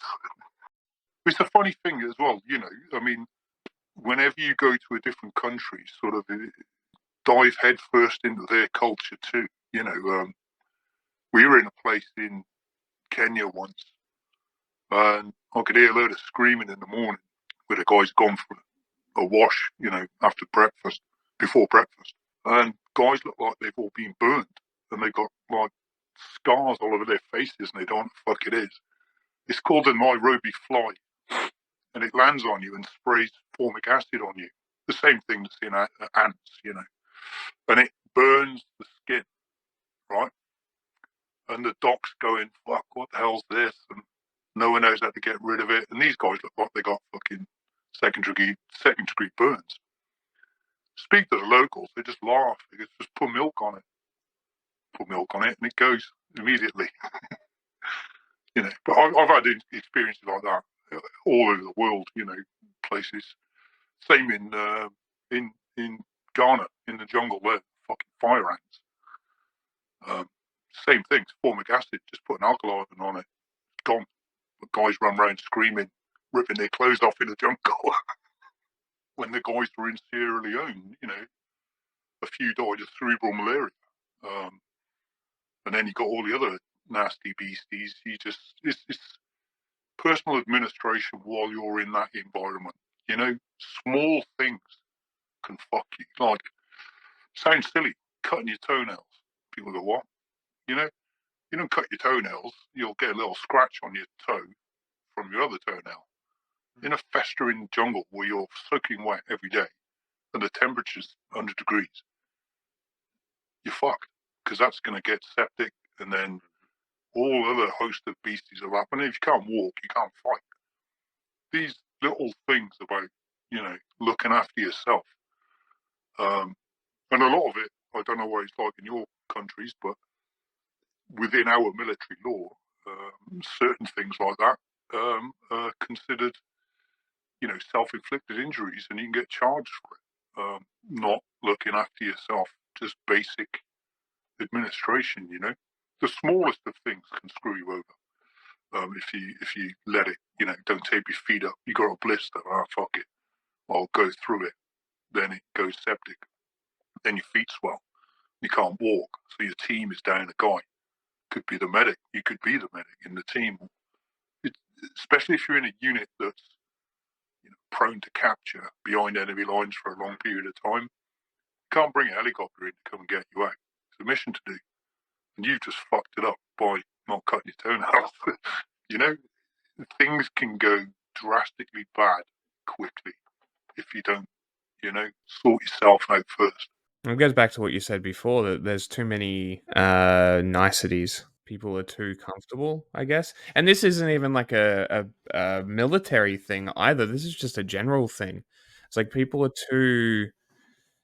It's a funny thing as well, you know, I mean, whenever you go to a different country, sort of dive headfirst into their culture too. You know, we were in a place in Kenya once, and I could hear a load of screaming in the morning where the guy's gone for a wash, you know, after breakfast, before breakfast. And guys look like they've all been burned, and they've got like scars all over their faces, and they don't know what the fuck it is. It's called a Nairobi fly, and it lands on you and sprays formic acid on you. The same thing that's in ants, you know. And it burns the skin, right? And the doc's going, fuck, what the hell's this? And no one knows how to get rid of it. And these guys look like they got fucking second degree burns. Speak to the locals, they just laugh. They just put milk on it. Put milk on it and it goes immediately. You know, but I've had experiences like that all over the world, you know, places. Same in Ghana in the jungle there, fucking fire ants. Same thing, formic acid, just put an alkali on it, it's gone. The guys run around screaming, ripping their clothes off in the jungle. When the guys were in Sierra Leone, a few died of cerebral malaria. And then you got all the other nasty beasties. It's personal administration while you're in that environment. Small things can fuck you. Like, sounds silly, cutting your toenails. People go, what? You don't cut your toenails, you'll get a little scratch on your toe from your other toenail. In a festering jungle where you're soaking wet every day and the temperature's 100 degrees, you're fucked, because that's going to get septic, and then all other host of beasties will happen. If you can't walk, you can't fight. These little things about, looking after yourself. And a lot of it, I don't know what it's like in your countries, but within our military law, certain things like that are considered, self-inflicted injuries, and you can get charged for it. Not looking after yourself, just basic administration. The smallest of things can screw you over. If you let it, don't tape your feet up. You got a blister. Fuck it, I'll go through it. Then it goes septic. Then your feet swell. You can't walk, so your team is down a guy. Could be the medic. You could be the medic in the team. Especially if you're in a unit that's prone to capture behind enemy lines for a long period of time. You can't bring a helicopter in to come and get you out. It's a mission to do. And you've just fucked it up by not cutting your toenails. Things can go drastically bad quickly if you don't, sort yourself out first. It goes back to what you said before, that there's too many niceties. People are too comfortable, I guess. And this isn't even like a military thing either. This is just a general thing. It's like people are too...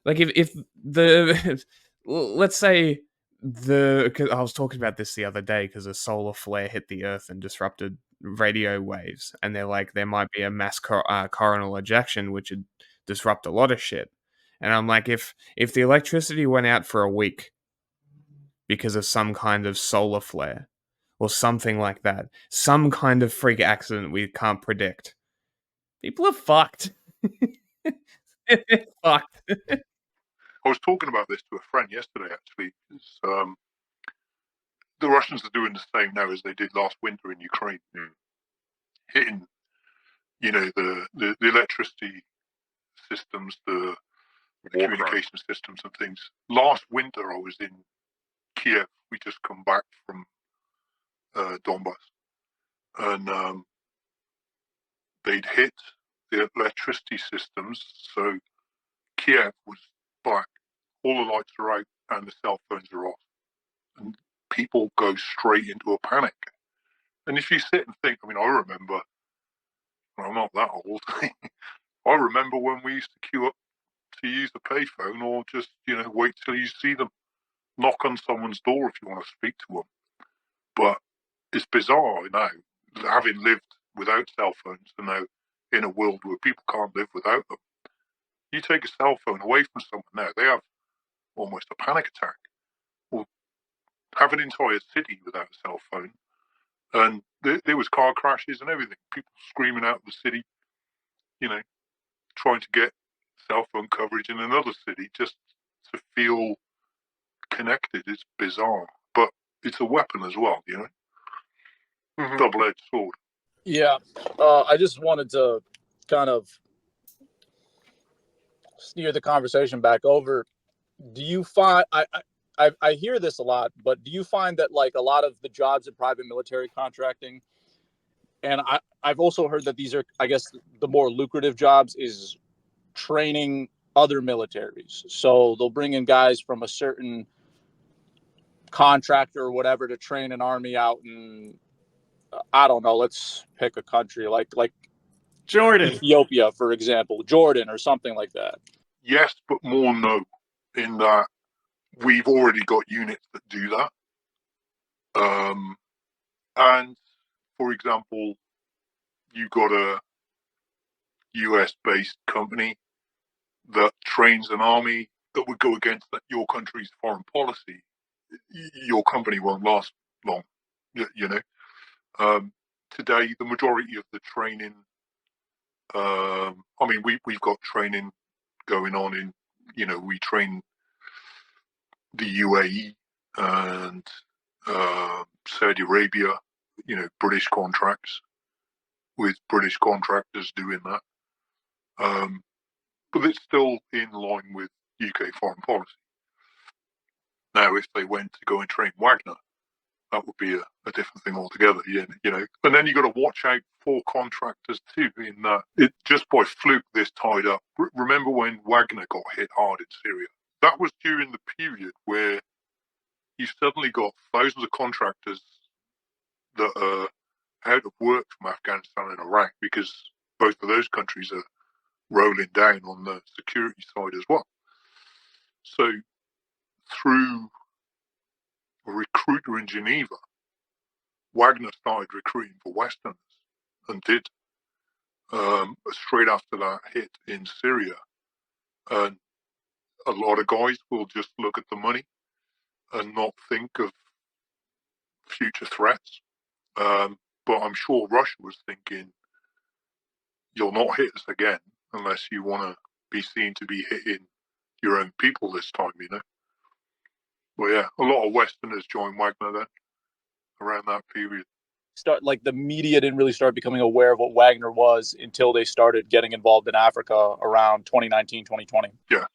Like if the... let's say cause I was talking about this the other day because a solar flare hit the Earth and disrupted radio waves. And they're like, there might be a mass coronal ejection, which would disrupt a lot of shit. And I'm like, if the electricity went out for a week because of some kind of solar flare or something like that, some kind of freak accident we can't predict, people are fucked. They're fucked. I was talking about this to a friend yesterday, actually. The Russians are doing the same now as they did last winter in Ukraine, hitting, the electricity systems, the communication systems and things. Last winter, I was in Kiev. We just come back from Donbass, and they'd hit the electricity systems. So Kiev was black. All the lights are out and the cell phones are off. And people go straight into a panic. And if you sit and think, I remember, I'm not that old. I remember when we used to queue up to use the payphone, or just, wait till you see them, knock on someone's door if you want to speak to them. But it's bizarre now, having lived without cell phones and now in a world where people can't live without them. You take a cell phone away from someone now, they have almost a panic attack. Or have an entire city without a cell phone. And there was car crashes and everything. People screaming out of the city, trying to get cell phone coverage in another city just to feel connected. It's bizarre. But it's a weapon as well, Double-edged sword. Yeah. I just wanted to kind of steer the conversation back over. Do you find... I hear this a lot, but do you find that like a lot of the jobs in private military contracting, and I've also heard that these are, I guess, the more lucrative jobs is training other militaries. So they'll bring in guys from a certain contractor or whatever to train an army out in, I don't know, let's pick a country like Jordan. Ethiopia, for example, Jordan or something like that. Yes, but more no, in that we've already got units that do that. And, for example, you got a US-based company that trains an army that would go against your country's foreign policy, your company won't last long. You know, today the majority of the training. I mean, we've got training going on in. You know, we train the UAE and Saudi Arabia. You know, British contracts with British contractors doing that. But it's still in line with UK foreign policy. Now, if they went to go and train Wagner, that would be a different thing altogether. You know. And then you got to watch out for contractors too. In that, it just by fluke this tied up. Remember when Wagner got hit hard in Syria? That was during the period where you suddenly got thousands of contractors that are out of work from Afghanistan and Iraq because both of those countries are rolling down on the security side as well. So through a recruiter in Geneva, Wagner started recruiting for Westerners and did straight after that hit in Syria. And a lot of guys will just look at the money and not think of future threats. But I'm sure Russia was thinking, you'll not hit us again unless you want to be seen to be hitting your own people this time, you know. Well, yeah, a lot of Westerners joined Wagner then around that period. The media didn't really start becoming aware of what Wagner was until they started getting involved in Africa around 2019, 2020. Yeah.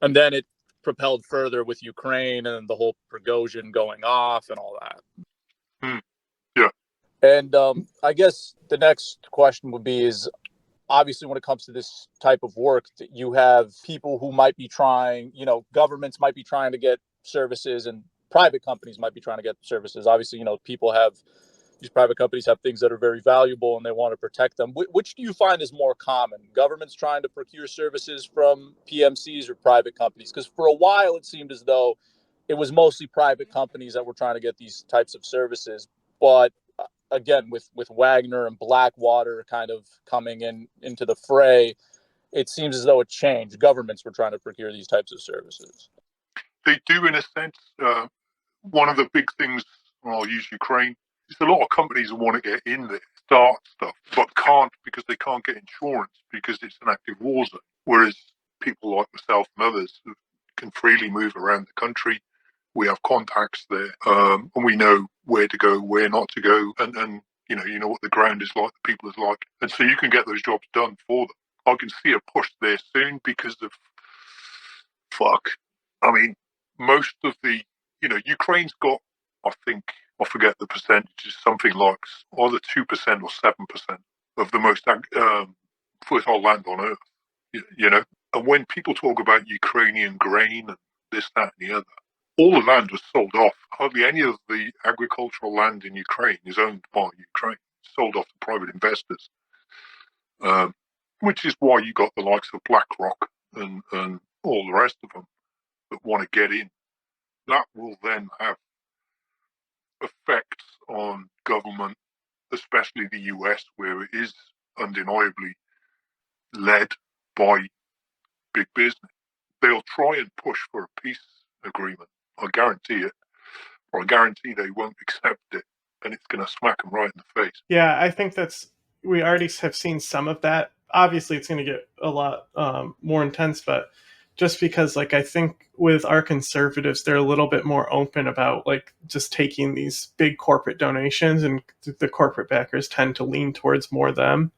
And then it propelled further with Ukraine and the whole Prigozhin going off and all that. Yeah. And I guess the next question would be is, obviously, when it comes to this type of work, you have people who might be trying, you know, governments might be trying to get services and private companies might be trying to get services. Obviously, you know, these private companies have things that are very valuable and they want to protect them. Which do you find is more common? Governments trying to procure services from PMCs or private companies? Because for a while, it seemed as though it was mostly private companies that were trying to get these types of services. But again, with Wagner and Blackwater kind of coming into the fray, it seems as though it changed. Governments were trying to procure these types of services. They do, in a sense. One of the big things, I'll use Ukraine, is a lot of companies want to get in there, start stuff, but can't because they can't get insurance because it's an active war zone. Whereas people like myself and others can freely move around the country. We have contacts there, and we know where to go, where not to go, and you know what the ground is like, the people is like, and so you can get those jobs done for them. I can see a push there soon because of I mean, most of the Ukraine's got, I think, I forget the percentages, something like either 2% or 7% of the most fertile land on earth. You know, and when people talk about Ukrainian grain and this, that, and the other, all the land was sold off. Hardly any of the agricultural land in Ukraine is owned by Ukraine. It's sold off to private investors, which is why you got the likes of BlackRock and all the rest of them that want to get in. That will then have effects on government, especially the US, where it is undeniably led by big business. They'll try and push for a peace agreement. I guarantee it. Or I guarantee they won't accept it, and it's going to smack them right in the face. Yeah, I think we already have seen some of that. Obviously, it's going to get a lot more intense, but just because, like, I think with our conservatives, they're a little bit more open about, like, just taking these big corporate donations, and the corporate backers tend to lean towards more them.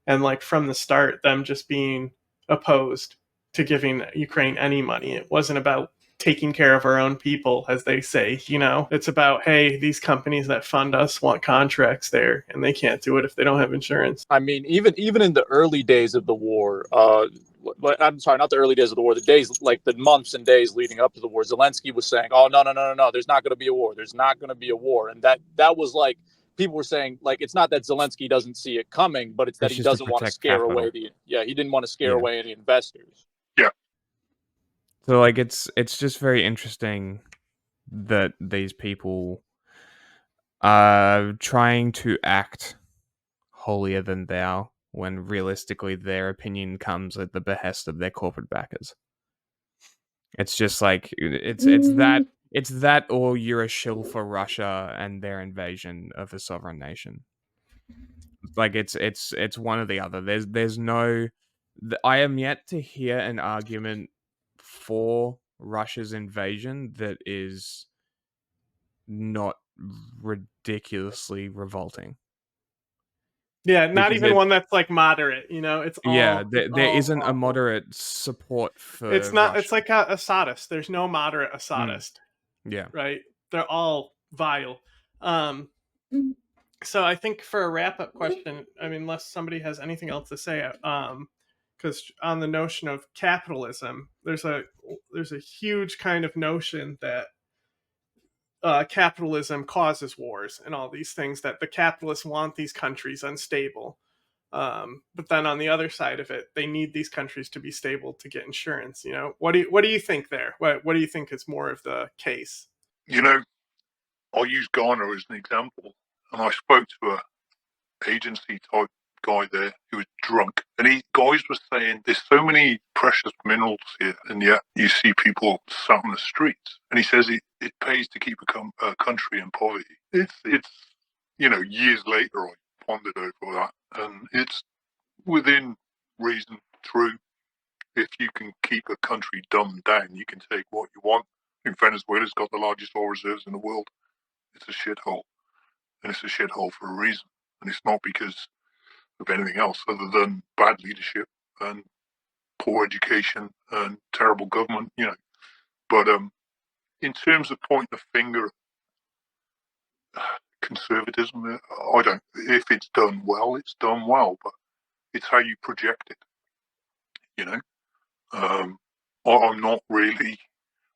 And, like, from the start, them just being opposed to giving Ukraine any money. It wasn't about taking care of our own people, as they say, you know. It's about, hey, these companies that fund us want contracts there, and they can't do it if they don't have insurance. I mean, even in the early days of the war, I'm sorry, not the early days of the war, the days, like the months and days leading up to the war, Zelensky was saying, oh, no, there's not going to be a war. There's not going to be a war. And that was like, people were saying, like, it's not that Zelensky doesn't see it coming, but it's that he doesn't want to scare away he didn't want to scare away any investors. Yeah. So, like, it's just very interesting that these people are trying to act holier than thou when realistically their opinion comes at the behest of their corporate backers. It's just like it's that or you're a shill for Russia and their invasion of a sovereign nation. Like it's one or the other. There's no. I am yet to hear an argument for Russia's invasion that is not ridiculously revolting. Yeah, not Because even one that's like moderate. It's yeah, all there isn't a awful. moderate support for It's not. Russia. It's like a Assadist. There's no moderate Assadist. Yeah. Right? They're all vile. So I think for a wrap-up question, I mean, unless somebody has anything else to say, because on the notion of capitalism, there's a huge kind of notion that capitalism causes wars and all these things, that the capitalists want these countries unstable. But then on the other side of it, they need these countries to be stable to get insurance. What do you think there? What do you think is more of the case? I'll use Ghana as an example, and I spoke to a agency type guy there who was drunk, and guys were saying there's so many precious minerals here, and yet you see people sat on the streets. And he says it pays to keep a country in poverty. It's years later I pondered over that, and it's within reason true. If you can keep a country dumbed down, you can take what you want. In Venezuela's got the largest oil reserves in the world. It's a shithole, and it's a shithole for a reason, and it's not because of anything else other than bad leadership and poor education and terrible government, But in terms of pointing the finger at conservatism, I don't. If it's done well, it's done well, but it's how you project it, I'm not really.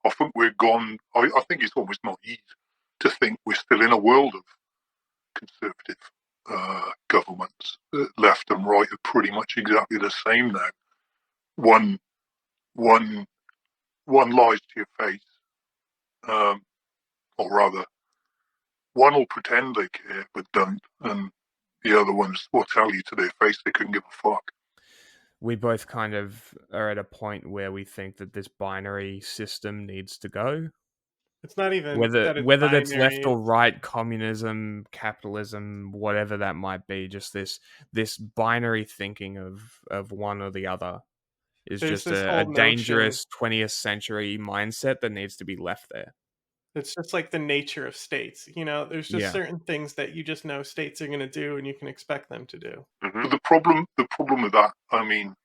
I think we're gone. I think it's almost naive to think we're still in a world of conservative governments. Left and right are pretty much exactly the same now. One lies to your face, or rather, one will pretend they care but don't, and the other ones will tell you to their face they couldn't give a fuck. We both kind of are at a point where we think that this binary system needs to go. It's not even whether that's left or right, communism, capitalism, whatever that might be, just this binary thinking of one or the other is just a dangerous 20th century mindset that needs to be left there. It's just like the nature of states. There's just certain things that you just know states are going to do, and you can expect them to do. Mm-hmm. But the problem with that, I mean,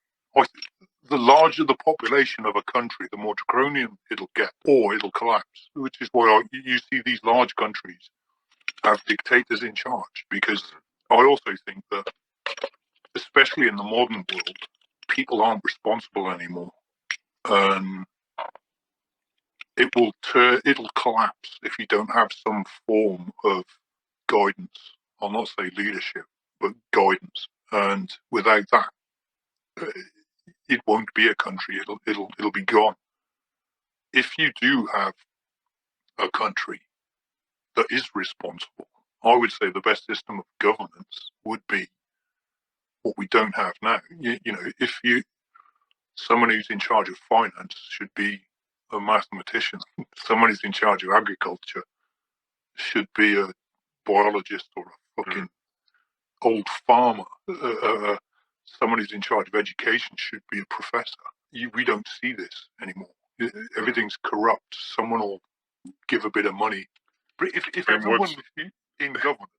the larger the population of a country, the more draconian it'll get, or it'll collapse. Which is why you see these large countries have dictators in charge. Because I also think that, especially in the modern world, people aren't responsible anymore. It'll collapse if you don't have some form of guidance. I'll not say leadership, but guidance. And without that, it won't be a country. It'll be gone. If you do have a country that is responsible, I would say the best system of governance would be what we don't have now. Someone who's in charge of finance should be a mathematician. Someone who's in charge of agriculture should be a biologist or a fucking old farmer. Someone who's in charge of education should be a professor. We don't see this anymore. Everything's corrupt. Someone will give a bit of money. But if everyone in governance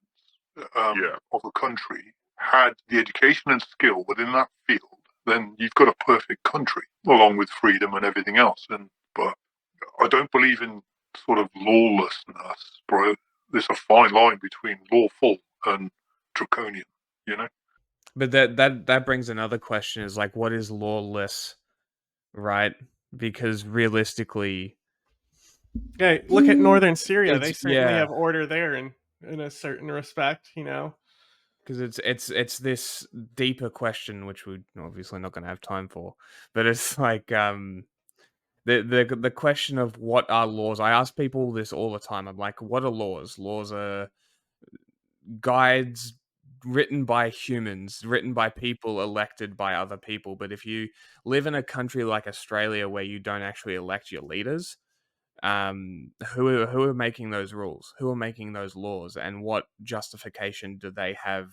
of a country had the education and skill within that field, then you've got a perfect country, along with freedom and everything else. But I don't believe in sort of lawlessness, bro. There's a fine line between lawful and draconian, But that brings another question: is like, what is lawless, right? Because realistically, okay, look at northern Syria. They certainly have order there in a certain respect, Because it's this deeper question, which we're obviously not going to have time for. But it's like the question of what are laws. I ask people this all the time. I'm like, what are laws? Laws are guides, written by humans, written by people elected by other people. But if you live in a country like Australia where you don't actually elect your leaders, who are making those rules? Who are making those laws? And what justification do they have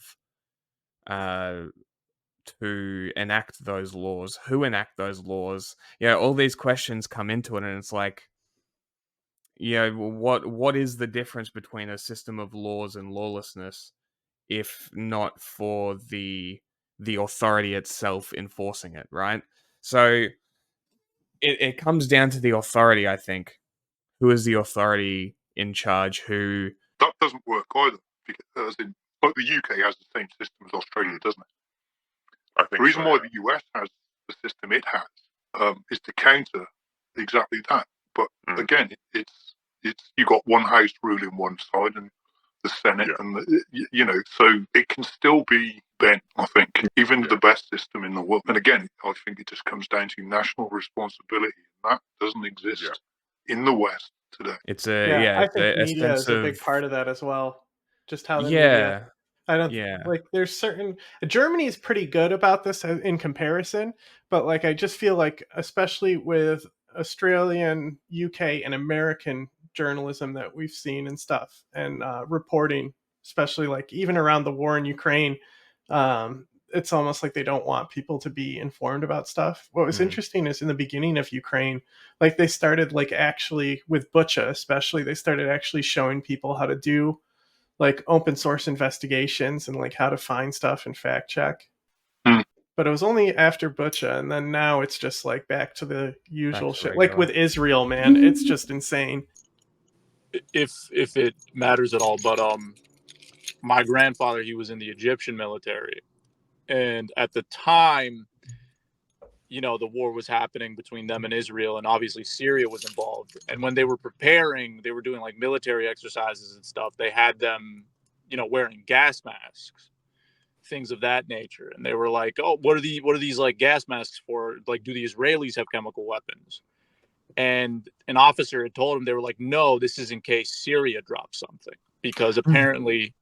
to enact those laws? Who enact those laws? All these questions come into it, and it's like, what is the difference between a system of laws and lawlessness, if not for the authority itself enforcing it, right? So it comes down to the authority, I think. Who is the authority in charge? Who? That doesn't work either, because like the UK has the same system as Australia, doesn't it? The reason why the US has the system it has is to counter exactly that. But again, it's you got one house ruling one side and the Senate, and so it can still be bent. I think even the best system in the world. And again, I think it just comes down to national responsibility, and that doesn't exist in the West today. It's I think a media sense is a of big part of that as well. Just how the media. I don't like. There's certain Germany is pretty good about this in comparison, but like I just feel like, especially with Australian, UK, and American journalism that we've seen and stuff, and reporting, especially like even around the war in Ukraine, it's almost like they don't want people to be informed about stuff. What was interesting is in the beginning of Ukraine, like they started like actually with Bucha, especially they started actually showing people how to do like open source investigations and like how to find stuff and fact check. But it was only after Bucha, and then now it's just like back to the usual shit. Like with Israel, man, it's just insane. If it matters at all, but my grandfather, he was in the Egyptian military, and at the time, the war was happening between them and Israel, and obviously Syria was involved. And when they were preparing, they were doing like military exercises and stuff. They had them, wearing gas masks, things of that nature. And they were like, "Oh, what are these like gas masks for? Like, do the Israelis have chemical weapons?" And an officer had told him, they were like, "No, this is in case Syria drops something," because apparently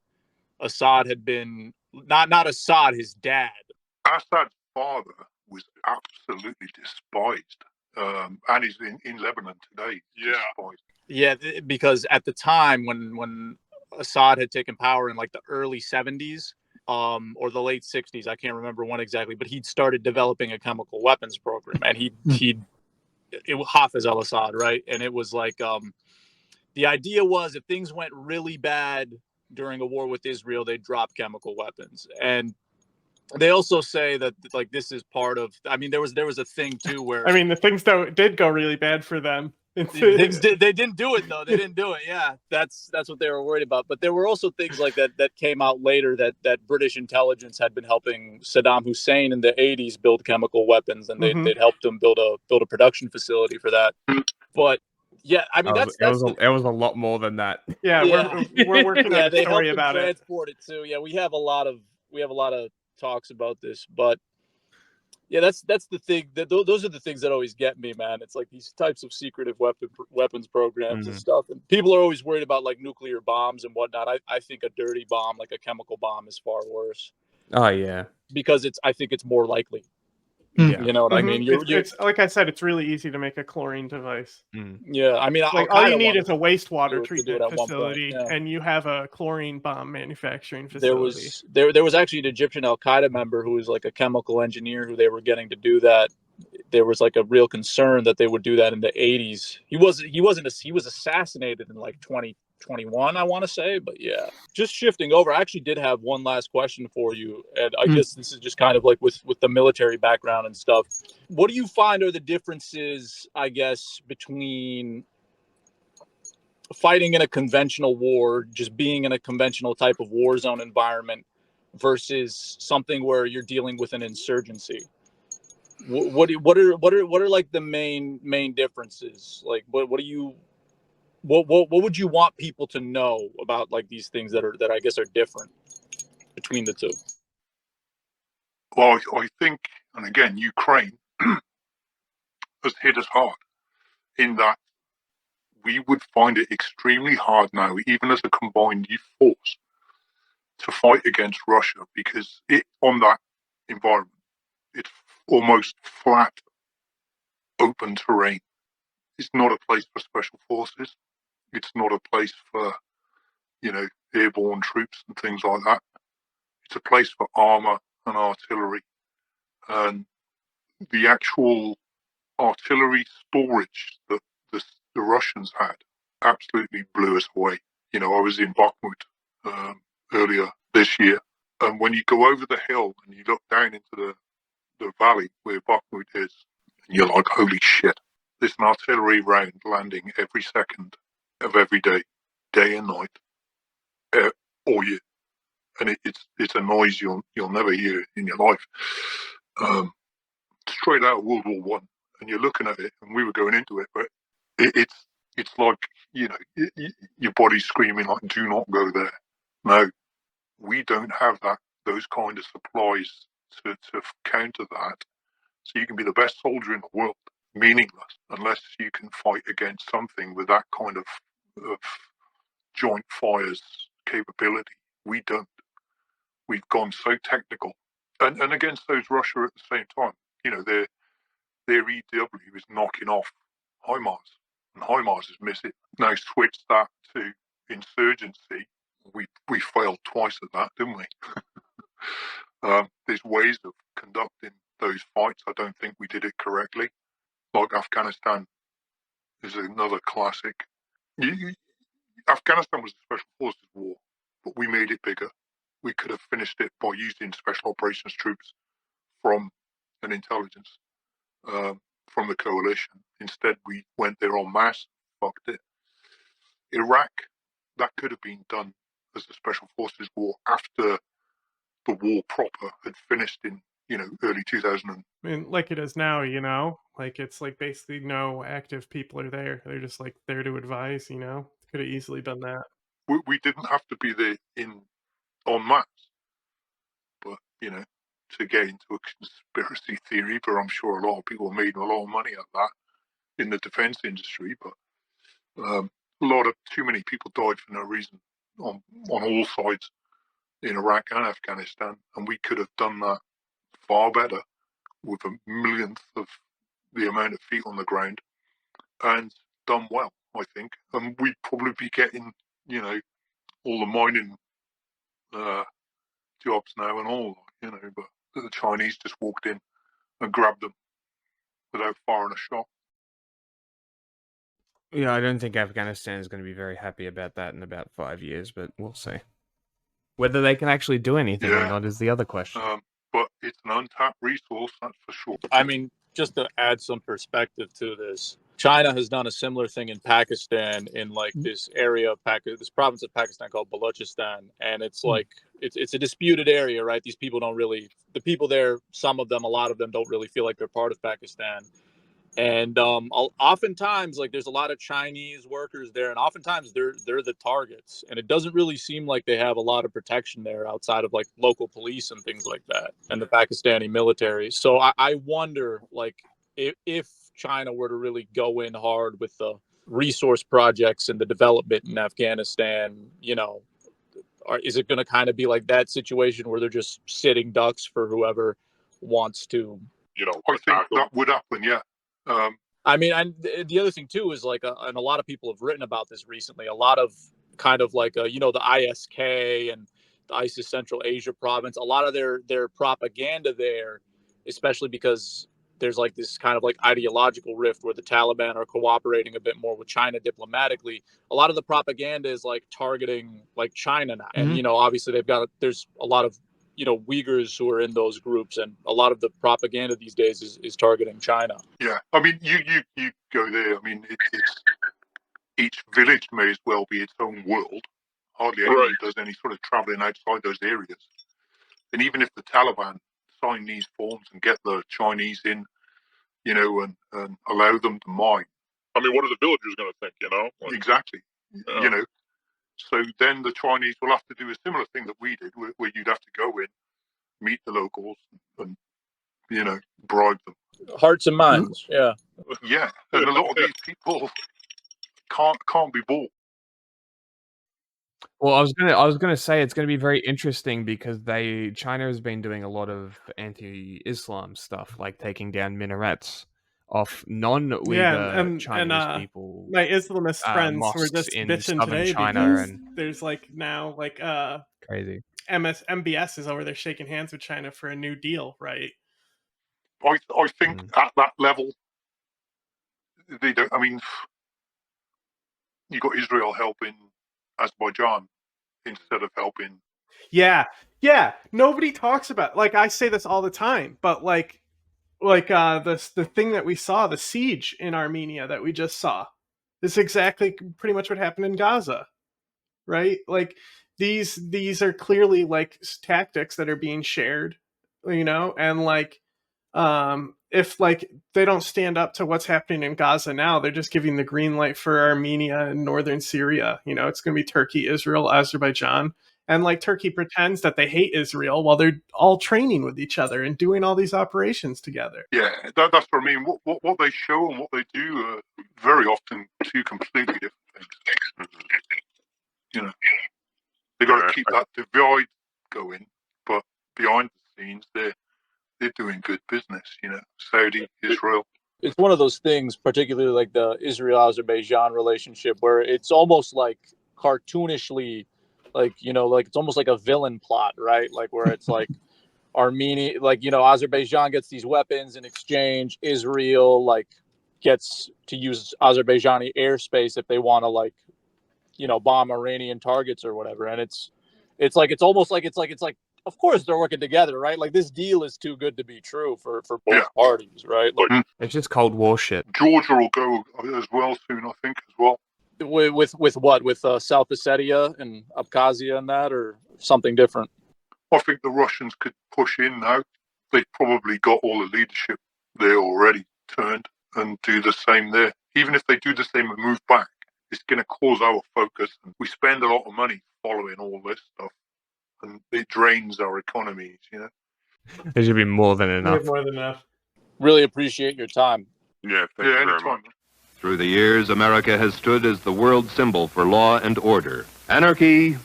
Assad had been not Assad, his dad. Assad's father was absolutely despised, and he's in Lebanon today. Despised. Yeah, because at the time when Assad had taken power in like the early 70s, or the late 60s, I can't remember when exactly, but he'd started developing a chemical weapons program, and it was Hafez al-Assad, right? And it was like the idea was if things went really bad during a war with Israel, they'd drop chemical weapons. And they also say that like this is part of. I mean, there was a thing too where the things that did go really bad for them. They didn't do it though. They didn't do it. Yeah, that's what they were worried about. But there were also things like that came out later that British intelligence had been helping Saddam Hussein in the 80s build chemical weapons, and they'd helped him build a production facility for that. But yeah, I mean it was a lot more than that. Yeah, we're working on a story about it. Transport it too. Yeah, we have a lot of talks about this, but yeah, that's the thing. Those are the things that always get me, man. It's like these types of secretive weapons programs and stuff, and people are always worried about like nuclear bombs and whatnot. I think a dirty bomb, like a chemical bomb, is far worse. Oh yeah, because I think it's more likely. Yeah. You know what I mean? It's like I said, it's really easy to make a chlorine device. Yeah, I mean, like all you need is a wastewater treatment facility, and you have a chlorine bomb manufacturing facility. There was actually an Egyptian al-Qaeda member who was like a chemical engineer who they were getting to do that. There was like a real concern that they would do that in the 80s. He was assassinated in like 2021, I want to say, but yeah. Just shifting over, I actually did have one last question for you, and I guess this is just kind of like with the military background and stuff. What do you find are the differences, I guess, between fighting in a conventional war, just being in a conventional type of war zone environment, versus something where you're dealing with an insurgency? What are like the main differences? Like what would you want people to know about like these things that I guess are different between the two? Well, I think, and again, Ukraine has hit us hard in that we would find it extremely hard now, even as a combined force, to fight against Russia, because on that environment, it's almost flat, open terrain. It's not a place for special forces. It's not a place for, airborne troops and things like that. It's a place for armor and artillery. And the actual artillery storage that the Russians had absolutely blew us away. I was in Bakhmut earlier this year, and when you go over the hill and you look down into the valley where Bakhmut is, and you're like, holy shit, there's an artillery round landing every second of every day, day and night, all year. And it's a noise you'll never hear in your life. Straight out of World War One, and you're looking at it, and we were going into it, but it's like, your body's screaming like, do not go there. No, we don't have those kind of supplies to counter that. So you can be the best soldier in the world, meaningless, unless you can fight against something with that kind of joint fires capability. We don't. We've gone so technical, and against those Russia at the same time. Their EW is knocking off HIMARS, and HIMARS is missing. Now switch that to insurgency. We failed twice at that, didn't we? There's ways of conducting those fights. I don't think we did it correctly. Like Afghanistan is another classic. Afghanistan was a special forces war, but we made it bigger. We could have finished it by using special operations troops from an intelligence, from the coalition. Instead, we went there en masse, fucked it. Iraq, that could have been done as a special forces war after the war proper had finished in, early 2000. I mean, like it is now, like it's like basically no active people are there. They're just like there to advise, Could have easily done that. We didn't have to be there en masse, but, to get into a conspiracy theory, but I'm sure a lot of people made a lot of money at that in the defense industry, but too many people died for no reason on all sides in Iraq and Afghanistan, and we could have done that far better with a millionth of the amount of feet on the ground and done well, I think. And we'd probably be getting, all the mining jobs now and all, but the Chinese just walked in and grabbed them without firing a shot. Yeah, I don't think Afghanistan is going to be very happy about that in about 5 years, but we'll see. Whether they can actually do anything or not is the other question. But it's an untapped resource, that's for sure. I mean, just to add some perspective to this, China has done a similar thing in Pakistan, in like this area of this province of Pakistan called Balochistan, and it's like it's a disputed area, right? These people don't really, the people there, some of them, a lot of them don't really feel like they're part of Pakistan. And oftentimes, like, there's a lot of Chinese workers there, and oftentimes they're the targets. And it doesn't really seem like they have a lot of protection there outside of like local police and things like that, and the Pakistani military. So I wonder, like, if China were to really go in hard with the resource projects and the development in Afghanistan, is it going to kind of be like that situation where they're just sitting ducks for whoever wants to? I think that would happen, yeah. I mean, and the other thing too is like, and a lot of people have written about this recently. A lot of kind of like, the ISK and the ISIS Central Asia province. A lot of their propaganda there, especially because there's like this kind of like ideological rift where the Taliban are cooperating a bit more with China diplomatically. A lot of the propaganda is like targeting like China now, and obviously there's a lot of Uyghurs who are in those groups, and a lot of the propaganda these days is targeting China. Yeah, I mean, you go there. I mean, it's each village may as well be its own world. Hardly anyone does any sort of traveling outside those areas. And even if the Taliban sign these forms and get the Chinese in, and allow them to mine, I mean, what are the villagers going to think? Exactly. Yeah. So then the Chinese will have to do a similar thing that we did, where you'd have to go in, meet the locals, and bribe them. Hearts and minds, yeah. Yeah, and a lot of these people can't be bought. Well, I was gonna say it's gonna be very interesting because China has been doing a lot of anti-Islam stuff, like taking down minarets off Yeah, non-Uyghur and Chinese people, my Islamist friends were mosques just in bitching southern today China because and there's like now like crazy. MBS is over there shaking hands with China for a new deal, right? I think Mm. at that level, they don't. I mean, you got Israel helping Azerbaijan instead of helping. Yeah, yeah. Nobody talks about, like, I say this all the time, but the thing that we saw, the siege in Armenia that we just saw, is exactly pretty much what happened in Gaza, right? Like these are clearly like tactics that are being shared, and like if like they don't stand up to what's happening in Gaza now, they're just giving the green light for Armenia and northern Syria. It's going to be Turkey, Israel, Azerbaijan, and like Turkey pretends that they hate Israel while they're all training with each other and doing all these operations together. Yeah, that's what I mean. What they show and what they do are very often two completely different things. You know, they got to keep that divide going, but behind the scenes, they're doing good business. Saudi, Israel. It's one of those things, particularly like the Israel-Azerbaijan relationship, where it's almost like cartoonishly, like like it's almost like a villain plot, right? Like where it's like Armenia, like Azerbaijan gets these weapons in exchange. Israel like gets to use Azerbaijani airspace if they want to like bomb Iranian targets or whatever. And it's almost like it's like of course they're working together, right? Like this deal is too good to be true for both parties, right? Like, It's just Cold War shit. Georgia will go as well soon, I think, as well. with what? With South Ossetia and Abkhazia and that, or something different? I think the Russians could push in now. They've probably got all the leadership there already turned and do the same there. Even if they do the same and move back, it's going to cause our focus. And we spend a lot of money following all this stuff, and it drains our economies, There should be more than We enough. have more than enough. Really appreciate your time. Yeah, thank you very anytime. much. Through the years, America has stood as the world symbol for law and order. Anarchy?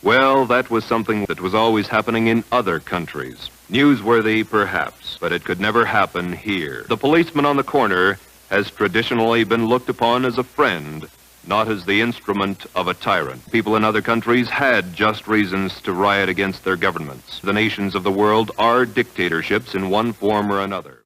Well, that was something that was always happening in other countries. Newsworthy, perhaps, but it could never happen here. The policeman on the corner has traditionally been looked upon as a friend, not as the instrument of a tyrant. People in other countries had just reasons to riot against their governments. The nations of the world are dictatorships in one form or another.